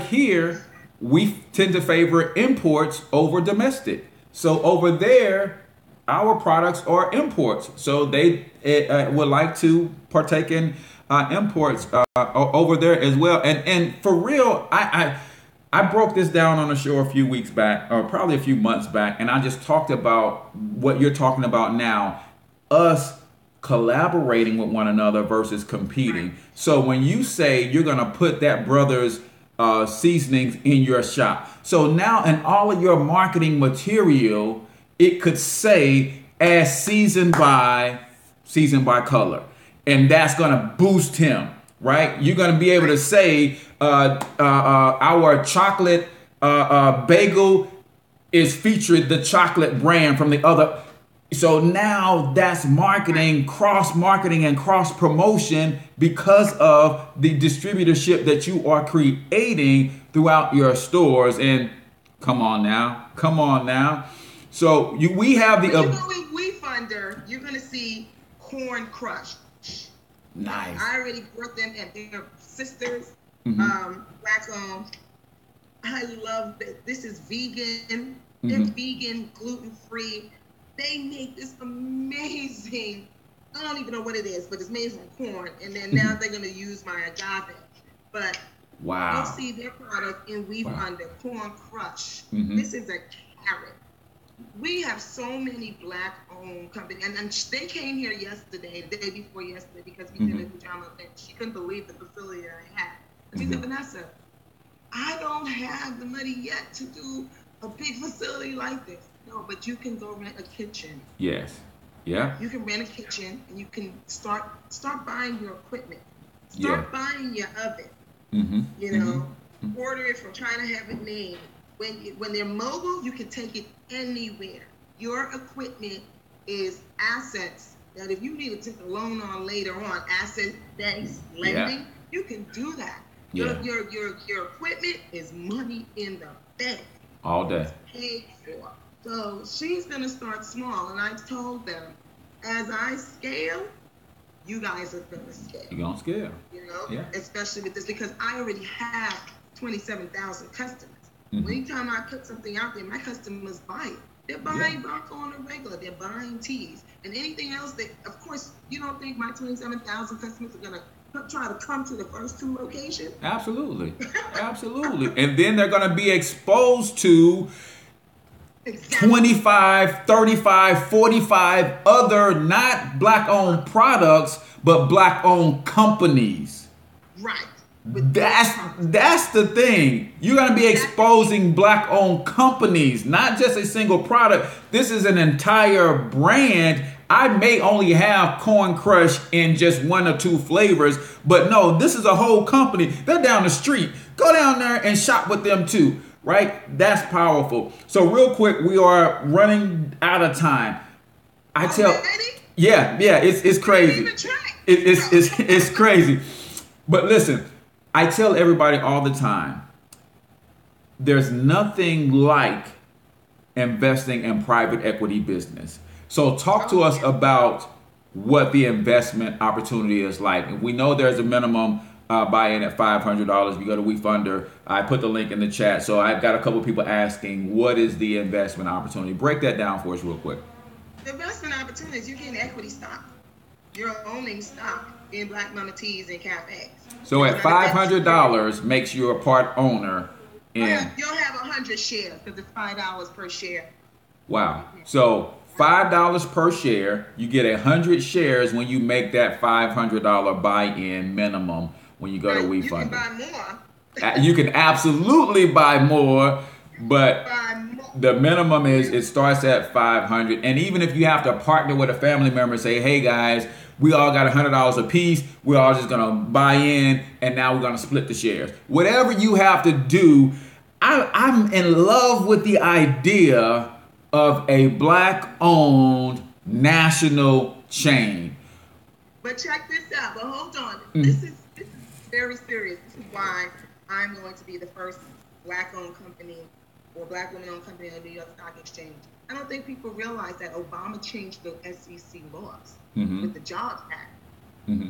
here, we tend to favor imports over domestic. So over there, our products are imports. So they would like to partake in imports over there as well. And for real, I broke this down on the show a few weeks back, or probably a few months back, and I just talked about what you're talking about now, us collaborating with one another versus competing. So when you say you're going to put that brother's seasonings in your shop, so now in all of your marketing material, it could say as seasoned by color, and that's going to boost him, right? You're going to be able to say our chocolate bagel is featured the chocolate brand from the other. So now that's marketing, cross-marketing and cross-promotion because of the distributorship that you are creating throughout your stores. And come on now. So we have the... in WeFunder, you're going to see Corn Crush. Nice. I already brought them, and they're sisters, Black-owned. I love that. This is vegan. They're vegan, gluten-free. They make this amazing, I don't even know what it is, but it's made from corn. And then now they're going to use my agave. But you'll see their product in WeFunder, Corn Crush. This is a carrot. We have so many Black-owned companies, and they came here yesterday, the day before yesterday, because we did a pajama event. She couldn't believe the facility that I had. She said, Vanessa, I don't have the money yet to do a big facility like this. No, but you can go rent a kitchen. Yes. Yeah. You can rent a kitchen, and you can start buying your equipment. Start buying your oven. You know, order it from China, have it made. When they're mobile, you can take it anywhere. Your equipment is assets that if you need to take a loan on later on, asset-based lending, you can do that. Your equipment is money in the bank. All day. It's paid for. So she's gonna start small, and I've told them, as I scale, you guys are gonna scale. You're gonna scale. You know, especially with this, because I already have 27,000 customers. Anytime I put something out there, my customers buy it. They're buying Bronco on a regular. They're buying teas and anything else. That, of course, you don't think my 27,000 customers are gonna try to come to the first 2 locations? Absolutely, absolutely. And then they're gonna be exposed to 25, 35, 45 other not Black-owned products, but Black-owned companies. Right. That's the thing. You're going to be exposing Black-owned companies, not just a single product. This is an entire brand. I may only have Corn Crush in just 1 or 2 flavors, but no, this is a whole company. They're down the street. Go down there and shop with them too. right? That's powerful. So real quick, we are running out of time. Yeah, it's crazy. It's crazy. But listen, I tell everybody all the time, there's nothing like investing in private equity business. So talk to us about what the investment opportunity is like. We know there's a minimum buy-in at $500. If you go to WeFunder, I put the link in the chat. So I've got a couple of people asking, what is the investment opportunity? Break that down for us real quick. The investment opportunity is you're getting equity stock. You're owning stock in Black Mama Teas and cafes. So at $500 makes you a part owner in. You'll have 100 shares because it's $5 per share. Wow. So $5 per share, you get 100 shares when you make that $500 buy-in minimum when you go to WeFunder. You can buy more. You can absolutely buy more, but the minimum is it starts at $500. And even if you have to partner with a family member and say, hey guys, we all got $100 a piece, we're all just gonna buy in and now we're gonna split the shares. Whatever you have to do, I'm in love with the idea of a Black-owned national chain. But check this out, but hold on. This is very serious. This is why I'm going to be the first Black-owned company or Black women-owned company on the New York Stock Exchange. I don't think people realize that Obama changed the SEC laws with the Jobs Act.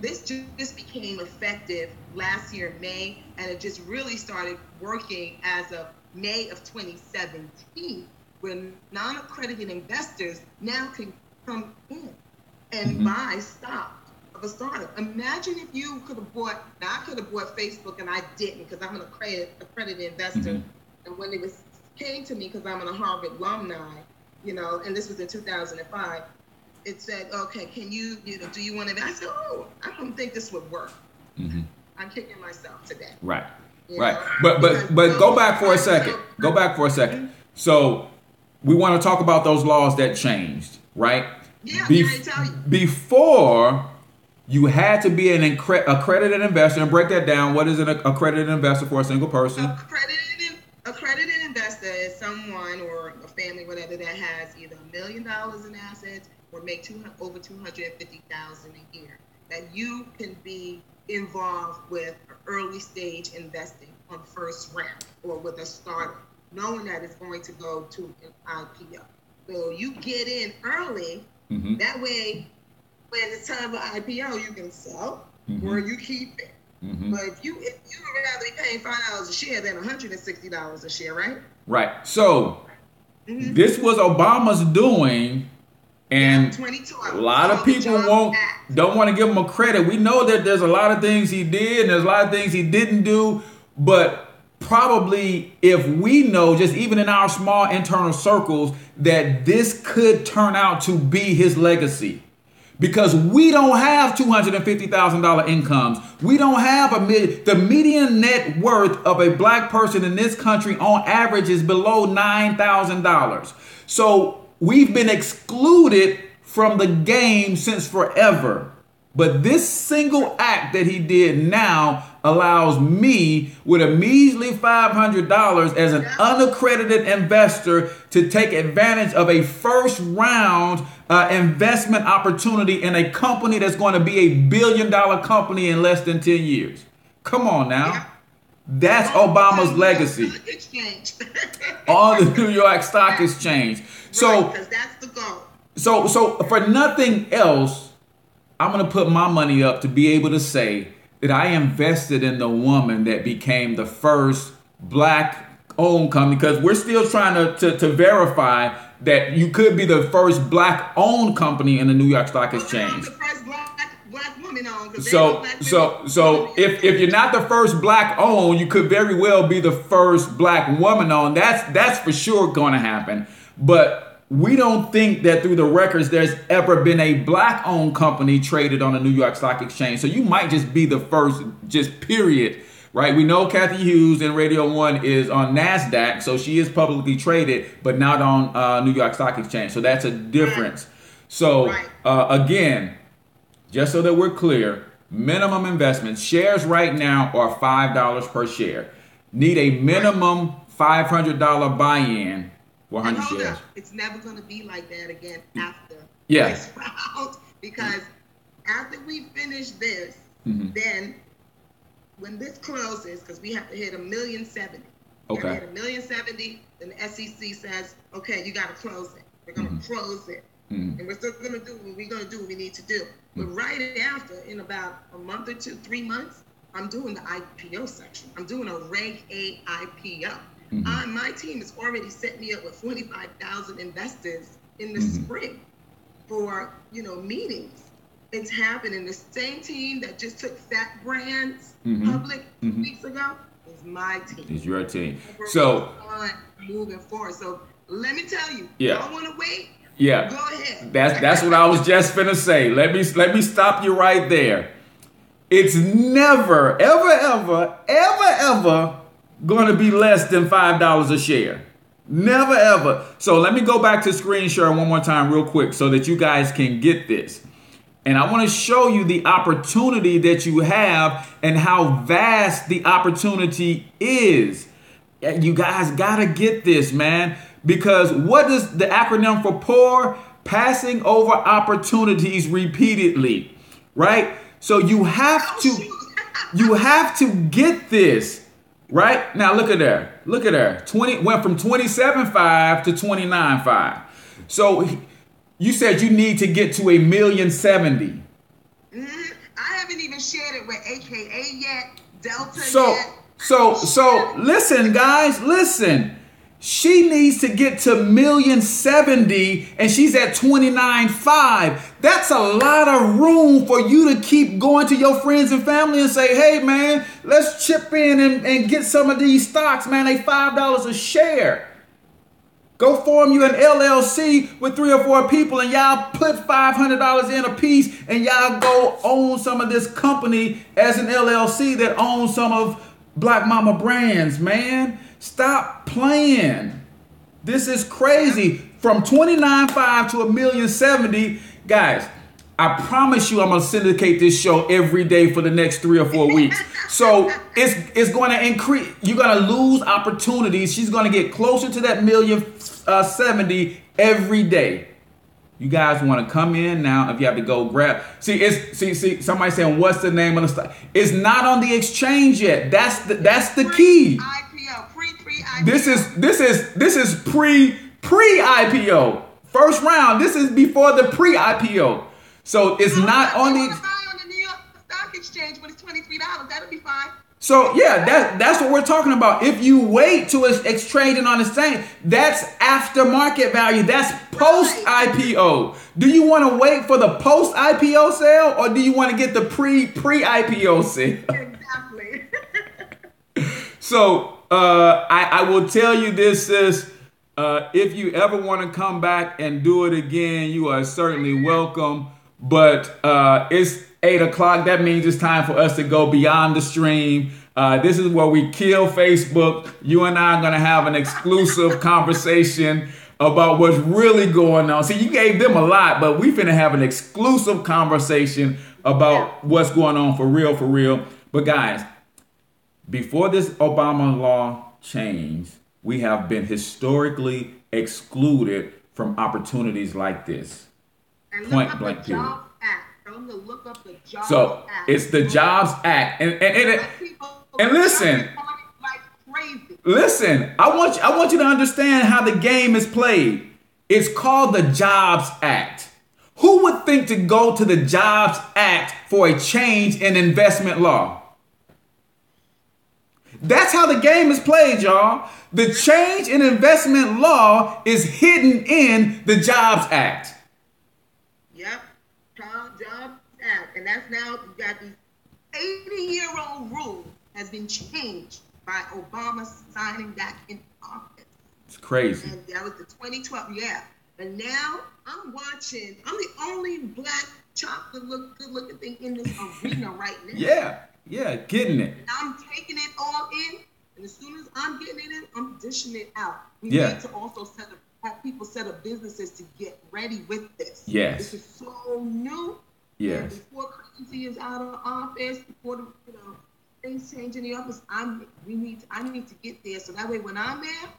This just became effective last year in May, and it just really started working as of May of 2017, when non-accredited investors now can come in and buy stock of a startup. Imagine if you could have bought, now I could have bought Facebook and I didn't because I'm an accredited investor. And when it came to me, because I'm a Harvard alumni, and this was in 2005, it said, okay, can you, do you want to invest? I said, oh, I don't think this would work. I'm kicking myself today. Right. But go back for a second. So we want to talk about those laws that changed, right? Yeah, I tell you. Before, you had to be an accredited investor. And break that down. What is an accredited investor for a single person? Accredited investor is someone or a family, whatever, that has either $1 million in assets or make over $250,000 a year. That you can be involved with early stage investing on first round or with a startup, knowing that it's going to go to an IPO. So you get in early. That way, when it's time for IPO, you can sell or you keep it. But if you would rather be paying $5 a share than $160 a share, right? Right. So this was Obama's doing, and a lot of people don't want to give him a credit. We know that there's a lot of things he did and there's a lot of things he didn't do, but probably if we know, just even in our small internal circles, that this could turn out to be his legacy. Because we don't have $250,000 incomes. We don't have the median net worth of a Black person in this country on average is below $9,000. So we've been excluded from the game since forever. But this single act that he did now allows me, with a measly $500 as an unaccredited investor, to take advantage of a first round investment opportunity in a company that's going to be $1 billion company in less than 10 years. Come on now. That's Obama's legacy. On the New York Stock Exchange. So, because that's the goal. So for nothing else, I'm going to put my money up to be able to say that I invested in the woman that became the first Black-owned company, because we're still trying to verify that you could be the first Black-owned company in the New York Stock Exchange. The first black woman owned. So if you're not the first Black-owned, you could very well be the first Black woman-owned. That's for sure going to happen. But we don't think that through the records there's ever been a Black-owned company traded on the New York Stock Exchange. So you might just be the first, just period, right? We know Kathy Hughes in Radio 1 is on NASDAQ, so she is publicly traded, but not on New York Stock Exchange. So that's a difference. So again, just so that we're clear, minimum investment shares right now are $5 per share. Need a minimum $500 buy-in for 100 hold shares. up. It's never going to be like that again after Yes. this round, because after we finish this, Mhm. then when this closes, because we have to hit 1,070,000. Okay. Hit 1,070,000, then the SEC says, okay, you got to close it. We're going to Mhm. close it. Mhm. And we're still going to do what we're going to do what we need to do. But right after, in about a month or 2, 3 months, I'm doing the IPO section. I'm doing a Reg A IPO. Mhm. My team has already set me up with 45,000 investors in the Mhm. spring for, meetings. It's happening. The same team that just took Fat Brands Mhm. public 2 Mhm. weeks ago is my team. It's your team. We're So, on moving forward. So let me tell you, Yeah. y'all want to wait? yeah. Go ahead. That's what I was just finna say. Let me stop you right there. It's never, ever going to be less than $5 a share. Never, ever. So let me go back to screen share one more time real quick so that you guys can get this. And I want to show you the opportunity that you have and how vast the opportunity is. You guys got to get this, man. Because what is the acronym for POUR? Passing over opportunities repeatedly, right? So you have to get this, right? Now look at there. Look at there. 20 went from 27.5 to 29.5. So you said you need to get to 1,070,000. I haven't even shared it with AKA yet, Delta So yet. listen, guys, listen. She needs to get to 1,070,000 and she's at 29.5. That's a lot of room for you to keep going to your friends and family and say, hey man, let's chip in and get some of these stocks, man. They $5 a share. Go form you an LLC with 3 or 4 people and y'all put $500 in a piece and y'all go own some of this company as an LLC that owns some of Black Mama Brands, man. Stop playing. This is crazy. From 29.5 to 1,070,000. Guys, I promise you I'm going to syndicate this show every day for the next 3 or 4 weeks. So it's going to increase. You're going to lose opportunities. She's going to get closer to that 1,070,000 every day. You guys want to come in now if you have to go grab. See, somebody saying, what's the name of the stock? It's not on the exchange yet. That's the key. IPO, pre-IPO. This is pre-IPO. First round. This is before the pre-IPO. So it's not on the. Buy on the New York Stock Exchange when it's $23. That'll be fine. So yeah, that's what we're talking about. If you wait to exchange on the exchange, that's after market value. That's post IPO. Do you want to wait for the post IPO sale or do you want to get the pre IPO sale? Exactly. So I will tell you this, sis. If you ever want to come back and do it again, you are certainly welcome. But it's 8 o'clock. That means it's time for us to go beyond the stream. This is where we kill Facebook. You and I are going to have an exclusive conversation about what's really going on. See, you gave them a lot, but we finna have an exclusive conversation about what's going on for real, for real. But guys, before this Obama law changed, we have been historically excluded from opportunities like this. And Point blank period. Jobs Act. Tell them to look up the Jobs So Act. it's the Jobs Act, and listen, like crazy. listen. I want you to understand how the game is played. It's called the Jobs Act. Who would think to go to the Jobs Act for a change in investment law? That's how the game is played, y'all. The change in investment law is hidden in the Jobs Act. Yep. Jobs Act. And that's now, you got these 80-year-old rule has been changed by Obama signing back in office. It's crazy. And that was the 2012, yeah. And now I'm the only black chocolate good-looking thing in this arena right now. Yeah, getting it. And I'm taking it all in, and as soon as I'm getting it in, I'm dishing it out. We Yeah. need to also have people set up businesses to get ready with this. Yes. This is so new. Yes. And before Crazy is out of office, before things change in the office. I need to get there, so that way when I'm there,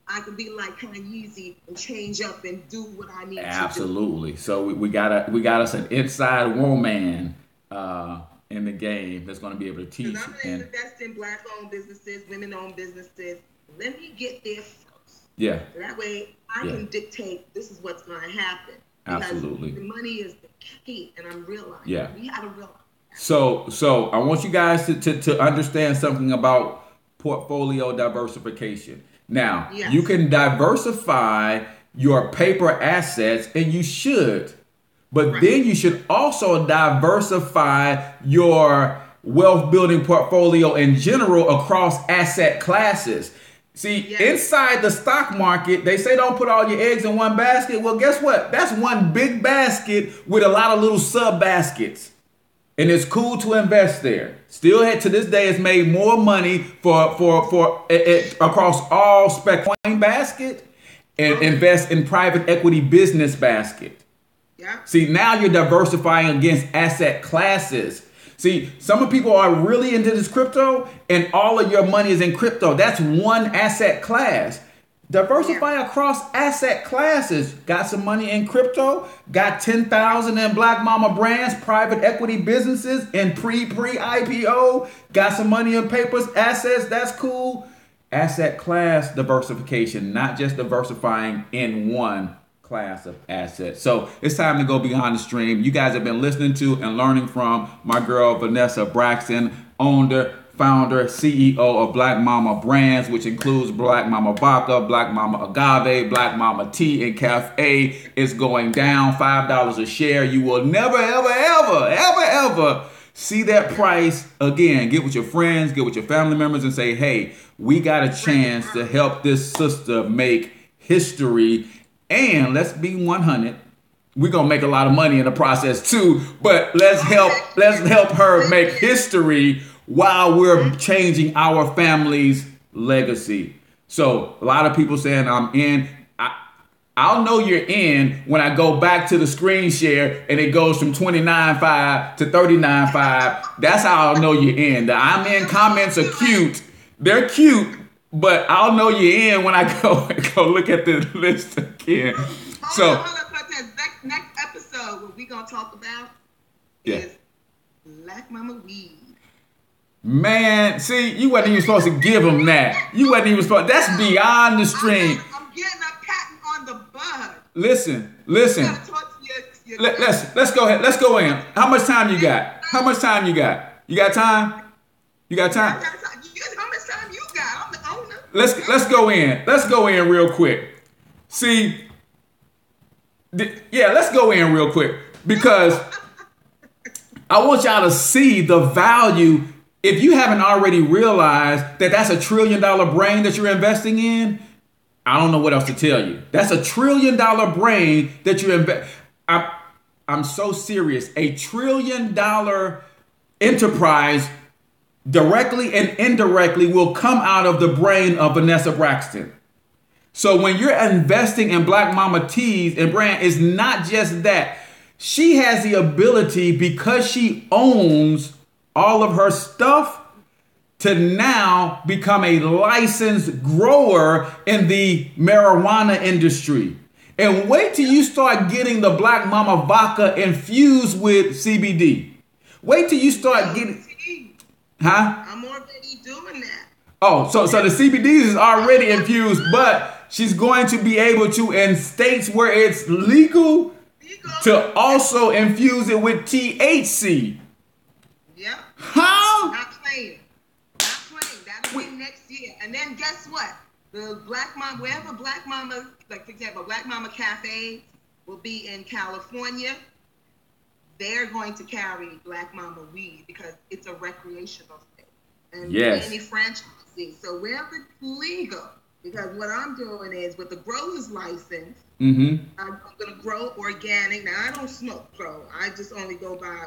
I can be like kind of easy and change up and do what I need to do. Absolutely. So we got us an inside woman in the game that's going to be able to teach. Because I'm going to invest in Black-owned businesses, women-owned businesses. Let me get there first. Yeah. So that way I can dictate this is what's going to happen. Because absolutely. The money is the key, and I'm realizing. Yeah. We got to realize. So I want you guys to understand something about portfolio diversification. Now, you can diversify your paper assets, and you should. But then you should also diversify your wealth building portfolio in general across asset classes. See, inside the stock market, they say don't put all your eggs in one basket. Well, guess what? That's one big basket with a lot of little sub baskets. And it's cool to invest there. Still, to this day, it's made more money for across all spectrum basket and invest in private equity business basket. Yeah. See, now you're diversifying against asset classes. See, some people are really into this crypto, and all of your money is in crypto. That's one asset class. Diversify across asset classes. Got some money in crypto, got 10,000 in Black Mama Brands, private equity businesses, and pre-IPO, got some money in papers, assets, that's cool. Asset class diversification, not just diversifying in one class of assets. So it's time to go beyond the stream. You guys have been listening to and learning from my girl, Vanessa Braxton, owner, founder, CEO of Black Mama Brands, which includes Black Mama Vodka, Black Mama Agave, Black Mama Tea and Cafe. It's going down $5 a share. You will never, ever, ever, ever, ever see that price again. Get with your friends, get with your family members and say, hey, we got a chance to help this sister make history. And let's be 100. We're going to make a lot of money in the process too, but let's help her make history while we're changing our family's legacy. So a lot of people saying I'm in. I'll know you're in when I go back to the screen share and it goes from 29.5 to 39.5. That's how I'll know you're in. The I'm in comments are cute. They're cute, but I'll know you're in when I go look at the list again. Hold on. Next episode, what we're going to talk about is Black Mama Weed. Man, see, you wasn't even supposed to give them that. You wasn't even supposed. That's beyond the stream. I'm getting a patent on the bud. Listen. Let's go ahead. Let's go in. How much time you got? You got time? You got time? How much time you got? I'm the owner. Let's go in. Let's go in real quick. See, let's go in real quick because I want y'all to see the value. If you haven't already realized that that's $1 trillion brain that you're investing in, I don't know what else to tell you. That's $1 trillion brain that you invest. I'm so serious. $1 trillion enterprise directly and indirectly will come out of the brain of Vanessa Braxton. So when you're investing in Black Mama Teas and brand, it's not just that. She has the ability, because she owns all of her stuff, to now become a licensed grower in the marijuana industry. And wait till you start getting the Black Mama Vodka infused with CBD. Wait till you start getting... Huh? I'm already doing that. Oh, so the CBD is already infused, but she's going to be able to, in states where it's legal, to also infuse it with THC. Yep. How? Not playing. That'll be next year. And then guess what? The Black Mama, wherever Black Mama, like for example, Black Mama Cafe will be in California. They're going to carry Black Mama weed because it's a recreational state. And any franchises. So wherever it's legal, because what I'm doing is with the grower's license, I'm going to grow organic. Now, I don't smoke grow. I just only go by,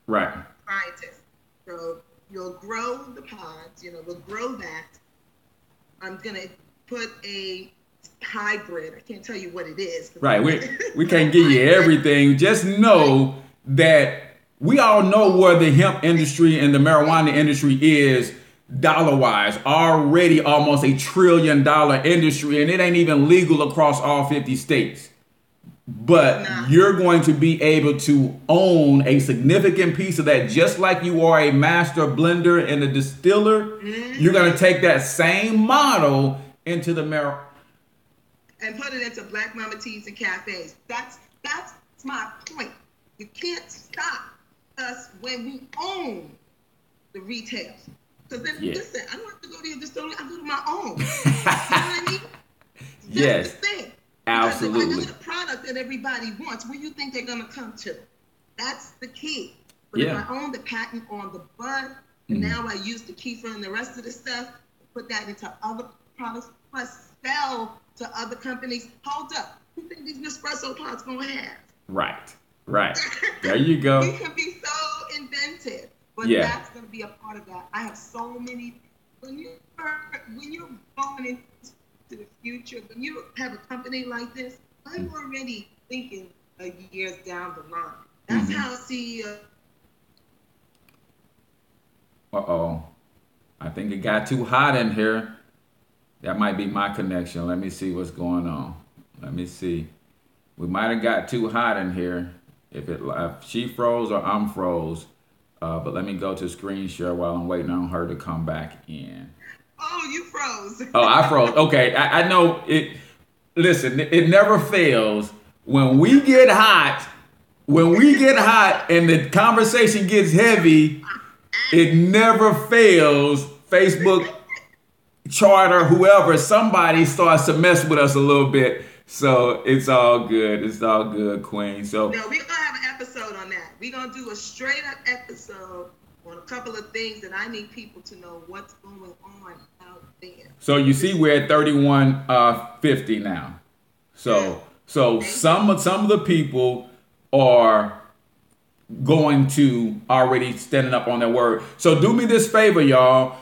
Right. Scientists. So you'll grow the pods, we'll grow that. I'm going to put a hybrid. I can't tell you what it is. Right. We can't give you everything. Just know that we all know where the hemp industry and the marijuana industry is dollar-wise. Already almost $1 trillion industry, and it ain't even legal across all 50 states. But you're going to be able to own a significant piece of that, just like you are a master blender and a distiller. You're going to take that same model into the marijuana and put it into Black Mama Teas and cafes. That's my point. You can't stop us when we own the retail. Because then, listen, I don't have to go to your distillery. I go to my own. You know what I mean? That's the thing. Absolutely. Because if I got a product that everybody wants, where you think they're going to come to? That's the key. But if I own the patent on the bud, and now I use the kefir and the rest of the stuff, put that into other products, plus sell to other companies. Hold up. Who think these Nespresso pods going to have? Right. There you go. We can be so inventive. But that's going to be a part of that. I have so many. When you're going into the future, when you have a company like this, I'm already thinking years down the line. That's how CEO. I think it got too hot in here. That might be my connection. Let me see what's going on. Let me see. We might have got too hot in here. If she froze or I'm froze. But let me go to screen share while I'm waiting on her to come back in. Oh, you froze. Oh, I froze. Okay, I know it. Listen, it never fails. When we get hot and the conversation gets heavy, it never fails. Facebook, Charter, whoever, somebody starts to mess with us a little bit. So it's all good. It's all good, Queen. So no, we're gonna have an episode on that. We're gonna do a straight up episode on a couple of things that I need people to know what's going on out there. So you see, we're at 3150 now. So some of the people are going to already standing up on their word. So do me this favor, y'all.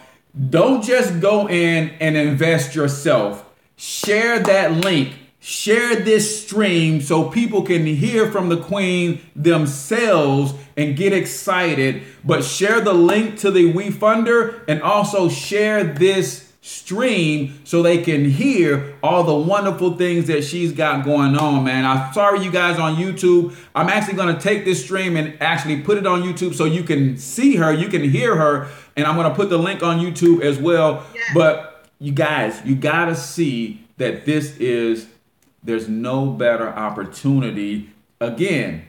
Don't just go in and invest yourself. Share that link. Share this stream so people can hear from the Queen themselves and get excited. But share the link to the WeFunder and also share this stream so they can hear all the wonderful things that she's got going on, man. I'm sorry you guys on YouTube. I'm actually going to take this stream and actually put it on YouTube so you can see her, you can hear her, and I'm going to put the link on YouTube as well. Yeah. But you guys, you got to see that there's no better opportunity. Again,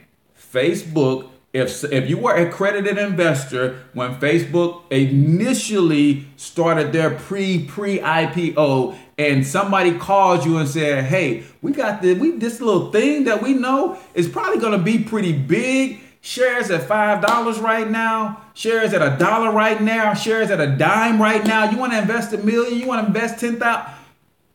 Facebook, if you were a accredited investor, when Facebook initially started their pre-IPO and somebody called you and said, hey, we got this little thing that we know is probably going to be pretty big. Shares at $5 right now. Shares at $1 right now. Shares at a dime right now. You want to invest $1 million? You want to invest 10,000?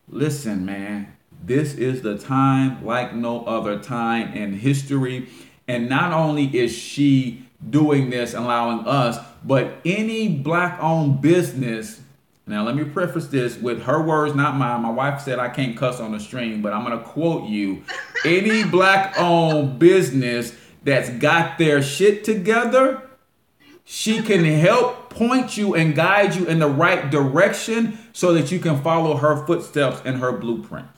Listen, man. This is the time like no other time in history. And not only is she doing this, allowing us, but any Black-owned business. Now, let me preface this with her words, not mine. My wife said I can't cuss on the stream, but I'm going to quote you. Any Black-owned business that's got their shit together, she can help point you and guide you in the right direction so that you can follow her footsteps and her blueprint.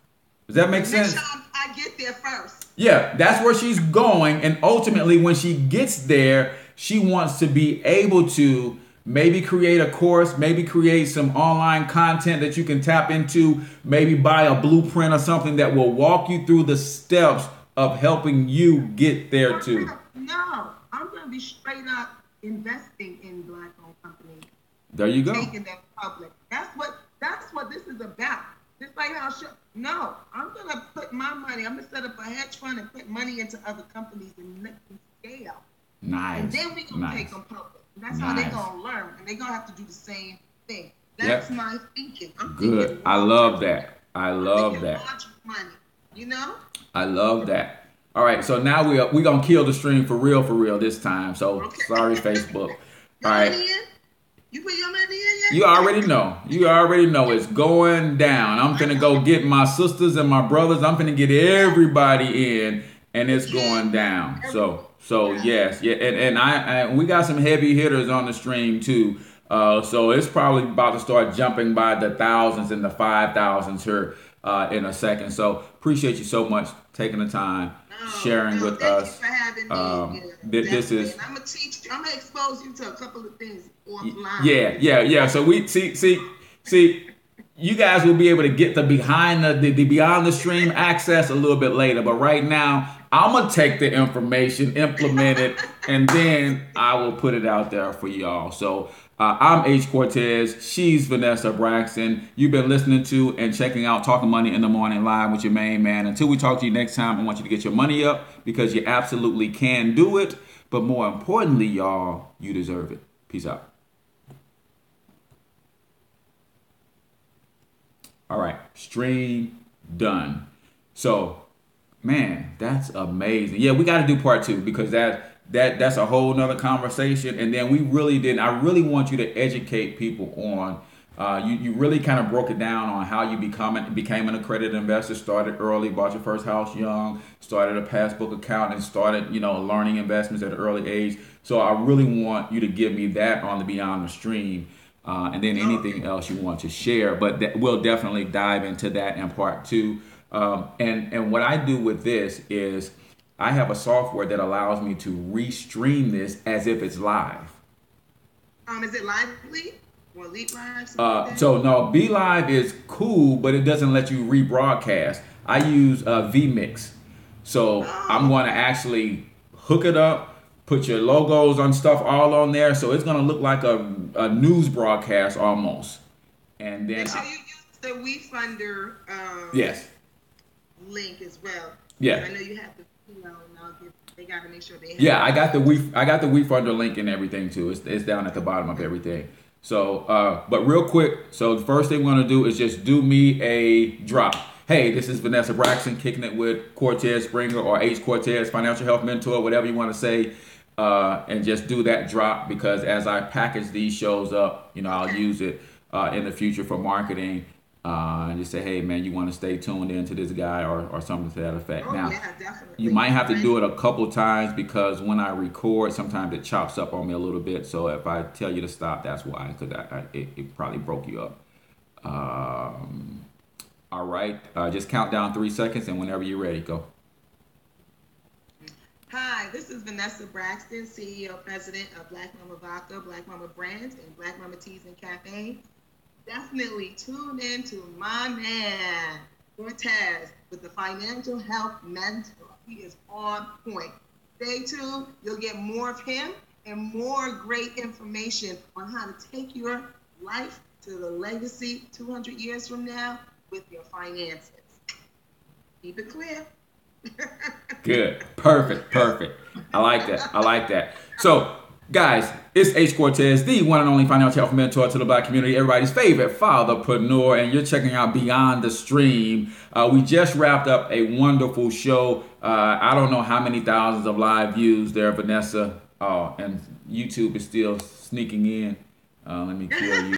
Does that make sense? Make sure I get there first. Yeah, that's where she's going. And ultimately, when she gets there, she wants to be able to maybe create a course, maybe create some online content that you can tap into, maybe buy a blueprint or something that will walk you through the steps of helping you get there too. No, I'm going to be straight up investing in Black-owned companies. There you go. Taking them public. That's what this is about. Just like how no, I'm going to put my money, I'm going to set up a hedge fund and put money into other companies and let them scale. Nice. And then we're going to take them public. And that's how they're going to learn. And they're going to have to do the same thing. That's my thinking. Good. I love that. I love that. Money, you know? I love that. All right. So now we're going to kill the stream for real this time. So sorry, Facebook. All right. You put your money in yet? You already know. You already know it's going down. I'm finna go get my sisters and my brothers. I'm finna get everybody in, and it's going down. So So yes, yeah, and we got some heavy hitters on the stream too. So it's probably about to start jumping by the thousands and the 5,000s here in a second. So appreciate you so much taking the time, sharing with us. Thank you for having me. This is. And I'm gonna teach you. I'm gonna expose you to a couple of things offline. Yeah. So we see. You guys will be able to get the beyond the stream access a little bit later, but right now I'm gonna take the information, implement it, and then I will put it out there for y'all. So I'm H. Cortez. She's Vanessa Braxton. You've been listening to and checking out Talking Money in the Morning Live with your main man. Until we talk to you next time, I want you to get your money up because you absolutely can do it. But more importantly, y'all, you deserve it. Peace out. All right, stream done. So, man, that's amazing. Yeah, we got to do part 2 because that's a whole nother conversation. And then I really want you to educate people on, you really kind of broke it down on how you became an accredited investor, started early, bought your first house young, started a passbook account and started, learning investments at an early age. So I really want you to give me that on the Beyond the Stream. And then anything else you want to share, but we'll definitely dive into that in part 2. And what I do with this is I have a software that allows me to restream this as if it's live. Is it lively or Leap Live? So no, Be Live is cool, but it doesn't let you rebroadcast. I use vMix, so I'm going to actually hook it up. Put your logos on stuff all on there, so it's gonna look like a news broadcast almost. And then make sure you use the WeFunder yes link as well. Yeah, I know you have to, they gotta make sure they have. Yeah, I got the WeFunder link and everything too. It's down at the bottom of everything. So, but real quick, so the first thing we're gonna do is just do me a drop. Hey, this is Vanessa Braxton kicking it with Cortez Springer or H. Cortez, financial health mentor, whatever you want to say. And just do that drop because as I package these shows up, I'll use it in the future for marketing. And just say, hey, man, you want to stay tuned in to this guy or something to that effect. Now, definitely. You might have to do it a couple times because when I record, sometimes it chops up on me a little bit. So if I tell you to stop, that's why, because it probably broke you up. All right. Just count down 3 seconds, and whenever you're ready, go. Hi, this is Vanessa Braxton, CEO, President of Black Mama Vodka, Black Mama Brands, and Black Mama Teas and Cafe. Definitely tune in to my man, Cortez, with the Financial Health Mentor. He is on point. Stay tuned. You'll get more of him and more great information on how to take your life to the legacy 200 years from now with your finances. Keep it clear. Good. Perfect. I like that. So, guys, it's H. Cortez, the one and only financial health mentor to the Black community, everybody's favorite fatherpreneur, and you're checking out Beyond the Stream. We just wrapped up a wonderful show. I don't know how many thousands of live views there, Vanessa. And YouTube is still sneaking in. Let me kill you.